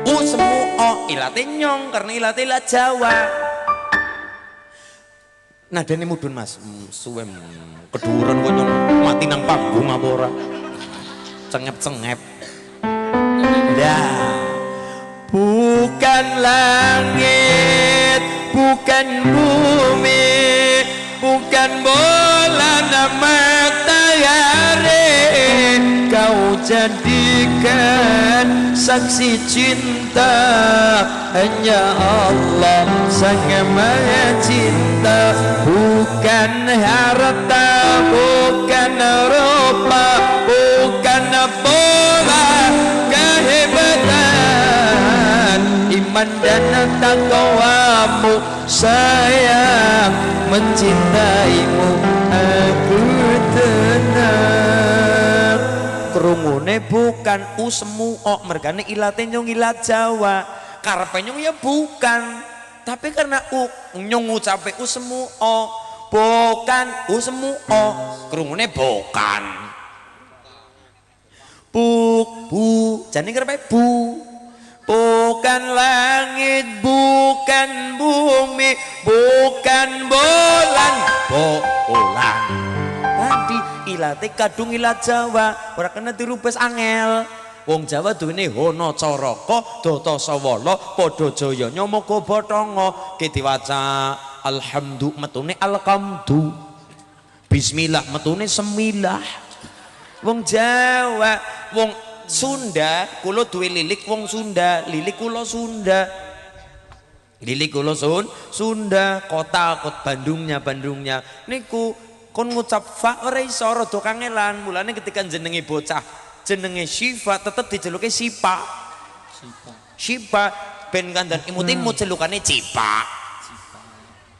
semu. Ilate nyong karena ilate ilat Jawa. Nadane mudun Mas, suwem keduren kok nyong mati nang panggung apa ora. Cengep-cengep. Dah. Bukan langit, bukan bumi, bukan bulan matahari. Kau jadikan saksi cinta, hanya Allah sang maha cinta. Bukan harta, bukan rupa, bukan bola kehebatan, iman dan takwamu, sayang mencintaimu, aku tenang. Krungune bukan semu mergane ilate nyong ilat Jawa. karepe nyong ya bukan, tapi karena nyong ngucape semu o, bukan semu o, krungune bukan. Bu, jane karepe bu. Bukan langit, bukan bumi, bukan bulan, bolan. Tadi ilate kadung ilat Jawa, ora kena dirubes angel. Wong Jawa duwene Hono Caraka, Data Sawala, padha jaya nyamaka bathanga. Ki diwaca alhamdu metune alhamdu. Bismillah metune semilah. Wong Jawa, wong Sunda, kula duwe lilik wong Sunda, lilik kula Sunda. Lilik kula Sunda, kota Bandungnya. Niku kon ngucap fa ora iso rada kangelan. Mulane ketika jenenge bocah jenenge Syifa tetep dijeluke Sipa. Sipa ben kandan imut-imut jelukane Cipa.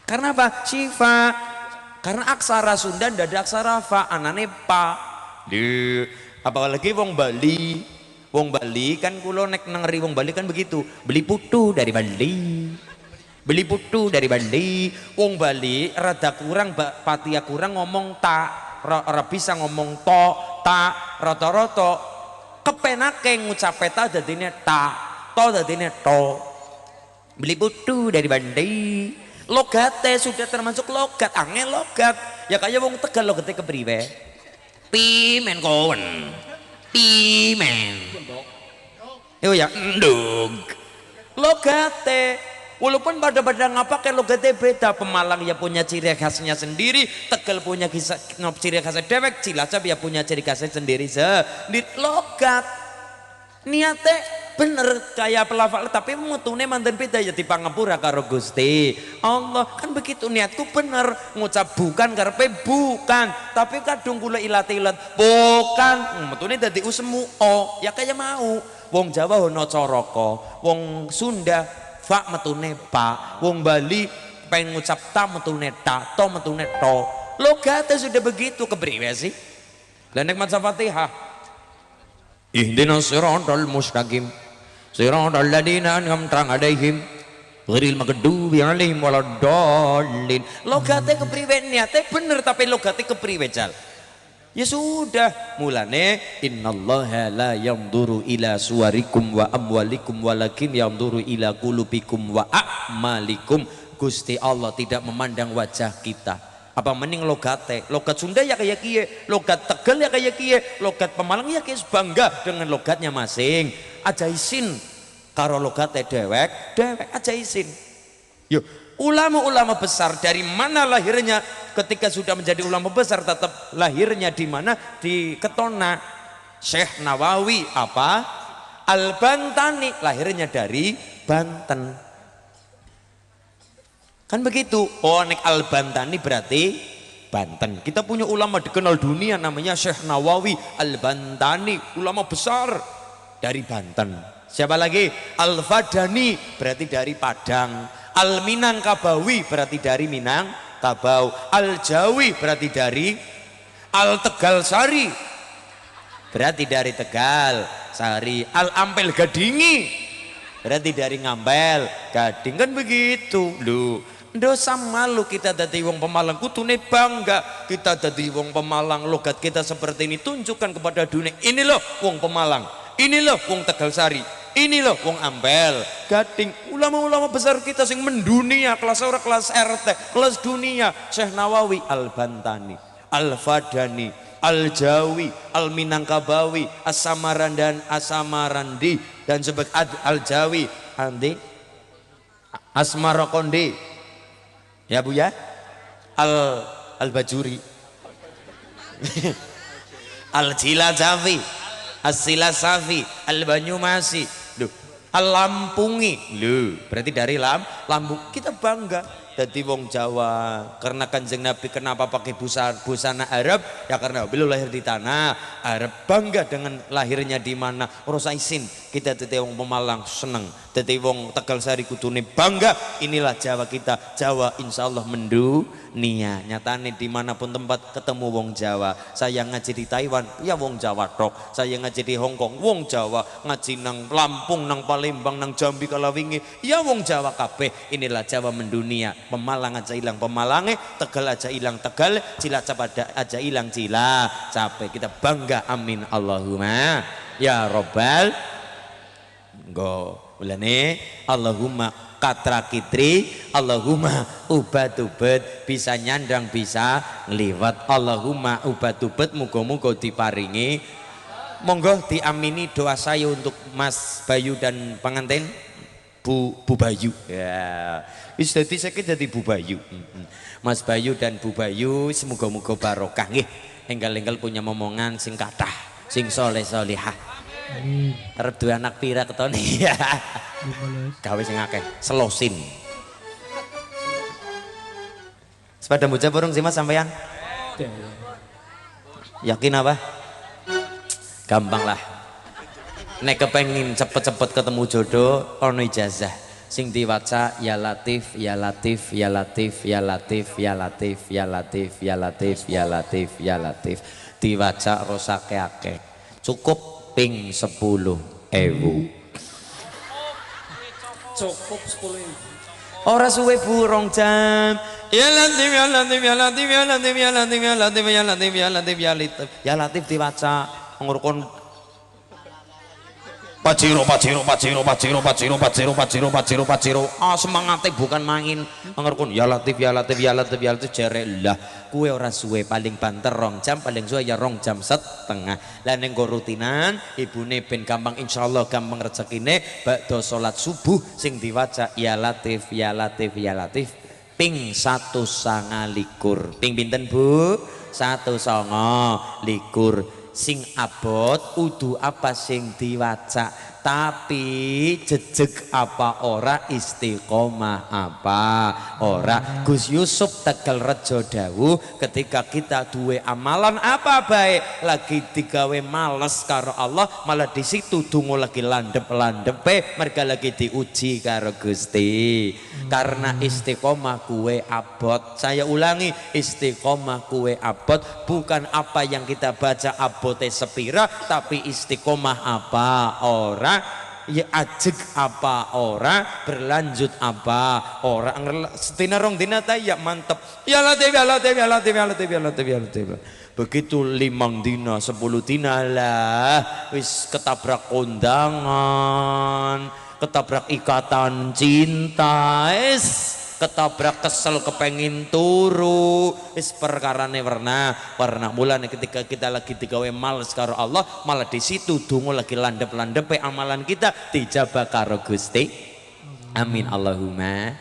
Karena apa? Syifa. Karena aksara Sunda ndak ada aksara fa, anane pa. Apalagi wong Bali kan kula nek nengeri wong Bali kan begitu, beli putu dari Bali, wong Bali rada kurang patia kurang ngomong ta, ora bisa ngomong to, ta, rata-rata kepenake ngucape ta dadine ta, to dadine to. Beli putu dari Bali, logate sudah termasuk logat, angel logat, ya kayak wong Tegal logate kepriwe? Pimen kawan, pimen. Yo ya ndug. Logate, walaupun pada ngapa logate beda. Pemalang ya punya ciri khasnya sendiri, Tegal punya ciri khasnya dewek, Cilacap ya punya ciri khasnya sendiri. Di logat, niate bener kayak pelafal, tapi mutune mantan beda ya dipangapura karo Gusti Allah. Kan begitu niatku bener, ngucap bukan karepe bukan, tapi kadung kula ilat-ilat bukan, mutune dadi usemu o, ya kayak mau. Wong Jawa Hono Caraka, wong Sunda fa metune pa, wong Bali pengen ngucap ta metune ta, to metune to. Logate sudah begitu, kepriwe sih? Lah nek maca Fatihah ihdinas siratal mustaqim siratal ladzina an'amta 'alaihim ghairil maghdubi 'alaihim waladdallin. Logate kepriwe, niate bener tapi logate kepriwe jal? Ya sudah, mulane innallaha la yanzuru ila suwarikum wa amwalikum walakin yanzuru ila qulubikum wa a'malikum. Gusti Allah tidak memandang wajah kita. Apa mending logate, logat Sunda ya kayak kie, logat Tegal ya kayak kie, logat Pemalang ya kayak bangga dengan logatnya masing. Aja isin karo logate dewek aja isin. Yuk, ulama-ulama besar dari mana lahirnya? Ketika sudah menjadi ulama besar tetap lahirnya di mana? Di Ketona. Syekh Nawawi apa? Al-Bantani lahirnya dari Banten. Kan begitu. Oh, nek Al-Bantani berarti Banten. Kita punya ulama dikenal dunia namanya Syekh Nawawi Al-Bantani, ulama besar dari Banten. Siapa lagi? Al-Fadani berarti dari Padang. Al-Minangkabawi berarti dari Minangkabau. Al-Jawi berarti dari Al-Tegalsari berarti dari Tegal Sari. Al-Ampel Gadingi berarti dari Ngampel Gading. Kan begitu lho. Dosa malu kita dadi wong Pemalang, kutune bangga kita dadi wong Pemalang. Logat kita seperti ini, tunjukkan kepada dunia, ini loh wong Pemalang, ini loh wong Tegalsari, ini loh wong Ampel Gading. Ulama-ulama besar kita sing mendunia, kelas ora kelas RT, kelas dunia. Syekh Nawawi Al-Bantani, Al-Fadani, Al-Jawi, Al-Minangkabawi, Asamarandi dan sebagainya. Al-Jawi Andi Asmarakondi ya Bu ya, Al-Bajuri Al-Cilacavi, As-Silasafi, Al-Banyumasi, Al-Lampungi, berarti dari Lampung. Kita bangga. dadi wong Jawa. Karena Kanjeng Nabi kenapa pakai busana Arab? Ya karena beliau lahir di tanah Arab, bangga dengan lahirnya di mana. Ora isin kita dadi wong Pemalang seneng, dadi wong Tegal Sari kudune bangga. Inilah Jawa kita. Jawa insyaallah mendunia. Nyatane dimanapun tempat ketemu wong Jawa. Saya ngaji di Taiwan ya wong Jawa tok, saya ngaji di Hong Kong wong Jawa, ngaji nang Lampung, nang Palembang, nang Jambi kalawingi ya wong Jawa kabeh. Inilah Jawa mendunia. Pemalang aja hilang Pemalange, Tegal aja hilang Tegal, Cilacap aja hilang Cilacap. Kita bangga, amin Allahumma ya robbal go ulane Allahumma katra kitri, Allahumma ubat-ubat bisa nyandang bisa ngliwat. Allahumma ubat-ubat muga-muga diparingi. Monggo diamini doa saya untuk Mas Bayu dan pengantin Bu Bayu. Ya, wis dadi sakit dadi Bu Bayu. Mas Bayu dan Bu Bayu semoga-moga barokah nggih. Enggal-enggal punya momongan sing kathah, sing soleh-solihah. Arep duwe anak pira ketone ya. Gawe sing akeh, selosin. Sepeda muja burung sih Mas sampean? Yakin apa? Gampang lah. Nek kepengin cepet-cepet ketemu jodoh ono ijazah sing diwaca ya Latif ya Latif ya Latif ya Latif ya Latif ya Latif ya Latif ya Latif ya Latif, diwaca rosake akeh, cukup ping 10.000. Cukup 10.000. Ora suwe burung jam. Ya Latif ya Latif ya Latif ya Latif ya Latif ya Latif ya Latif ya Latif ya Latif ya Latif diwaca ngurukun paciro. Semangate bukan main ngurukun ya Latif ya Latif ya Latif ya Latif jere lah. Kue ora suwe paling banter 2 jam, paling suwe ya 2 jam setengah. Lah ning go rutinan ibune ben gampang insyaallah gampang rezekine bakda salat subuh sing diwaca ya Latif ya Latif ya Latif ping 129. Ping pinten Bu? 129. Sing abot udu apa sing diwaca, tapi jejeg apa ora, istiqomah apa ora. Gus Yusuf Tegal Rejo dawuh ketika kita duwe amalan apa baik lagi digawe males karo Allah, malah di situ dungo lagi landep-landepe mereka lagi diuji karo Gusti. Karena istiqomah kuwe abot. Saya ulangi, istiqomah kuwe abot, bukan apa yang kita baca abote sepira, tapi istiqomah apa ora, ya ajeg apa ora, berlanjut apa ora. Setina rong dina ta ya mantep. Ya Latif ya Latif ya Latif ya Latif ya Latif ya Latif. Begitu 5 dina 10 dina lah wis ketabrak kondangan, ketabrak ikatan cinta, ketabrak kesel kepengin turu, perkarane warna mulane ketika kita lagi digawe males karo Allah, malah di situ dungo lagi landep-landepe amalan kita dijabah karo Gusti. Amin Allahumma.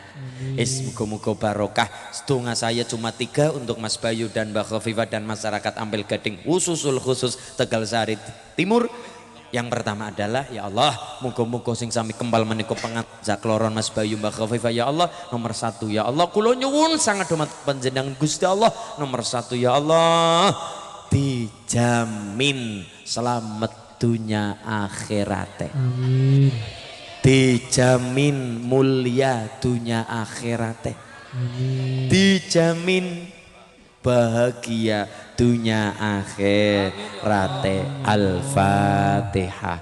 Muga-muga barokah. Sedonga saya cuma 3 untuk Mas Bayu dan Mbak Khofifah dan masyarakat Ampel Gading khusus Tegal Sari Timur. Yang pertama adalah ya Allah, muga-muga sing sami kembal menika pengantin kloron Mas Bayu Mbak Khofifah ya Allah. Nomor 1 ya Allah, kula nyuwun sangat dumat panjenengan Gusti Allah. Nomor 1 ya Allah, dijamin selamat dunia akhirate. Amin. Dijamin mulia dunia akhirate. Amin. Dijamin bahagia dunia akhirate. Al-Fatihah.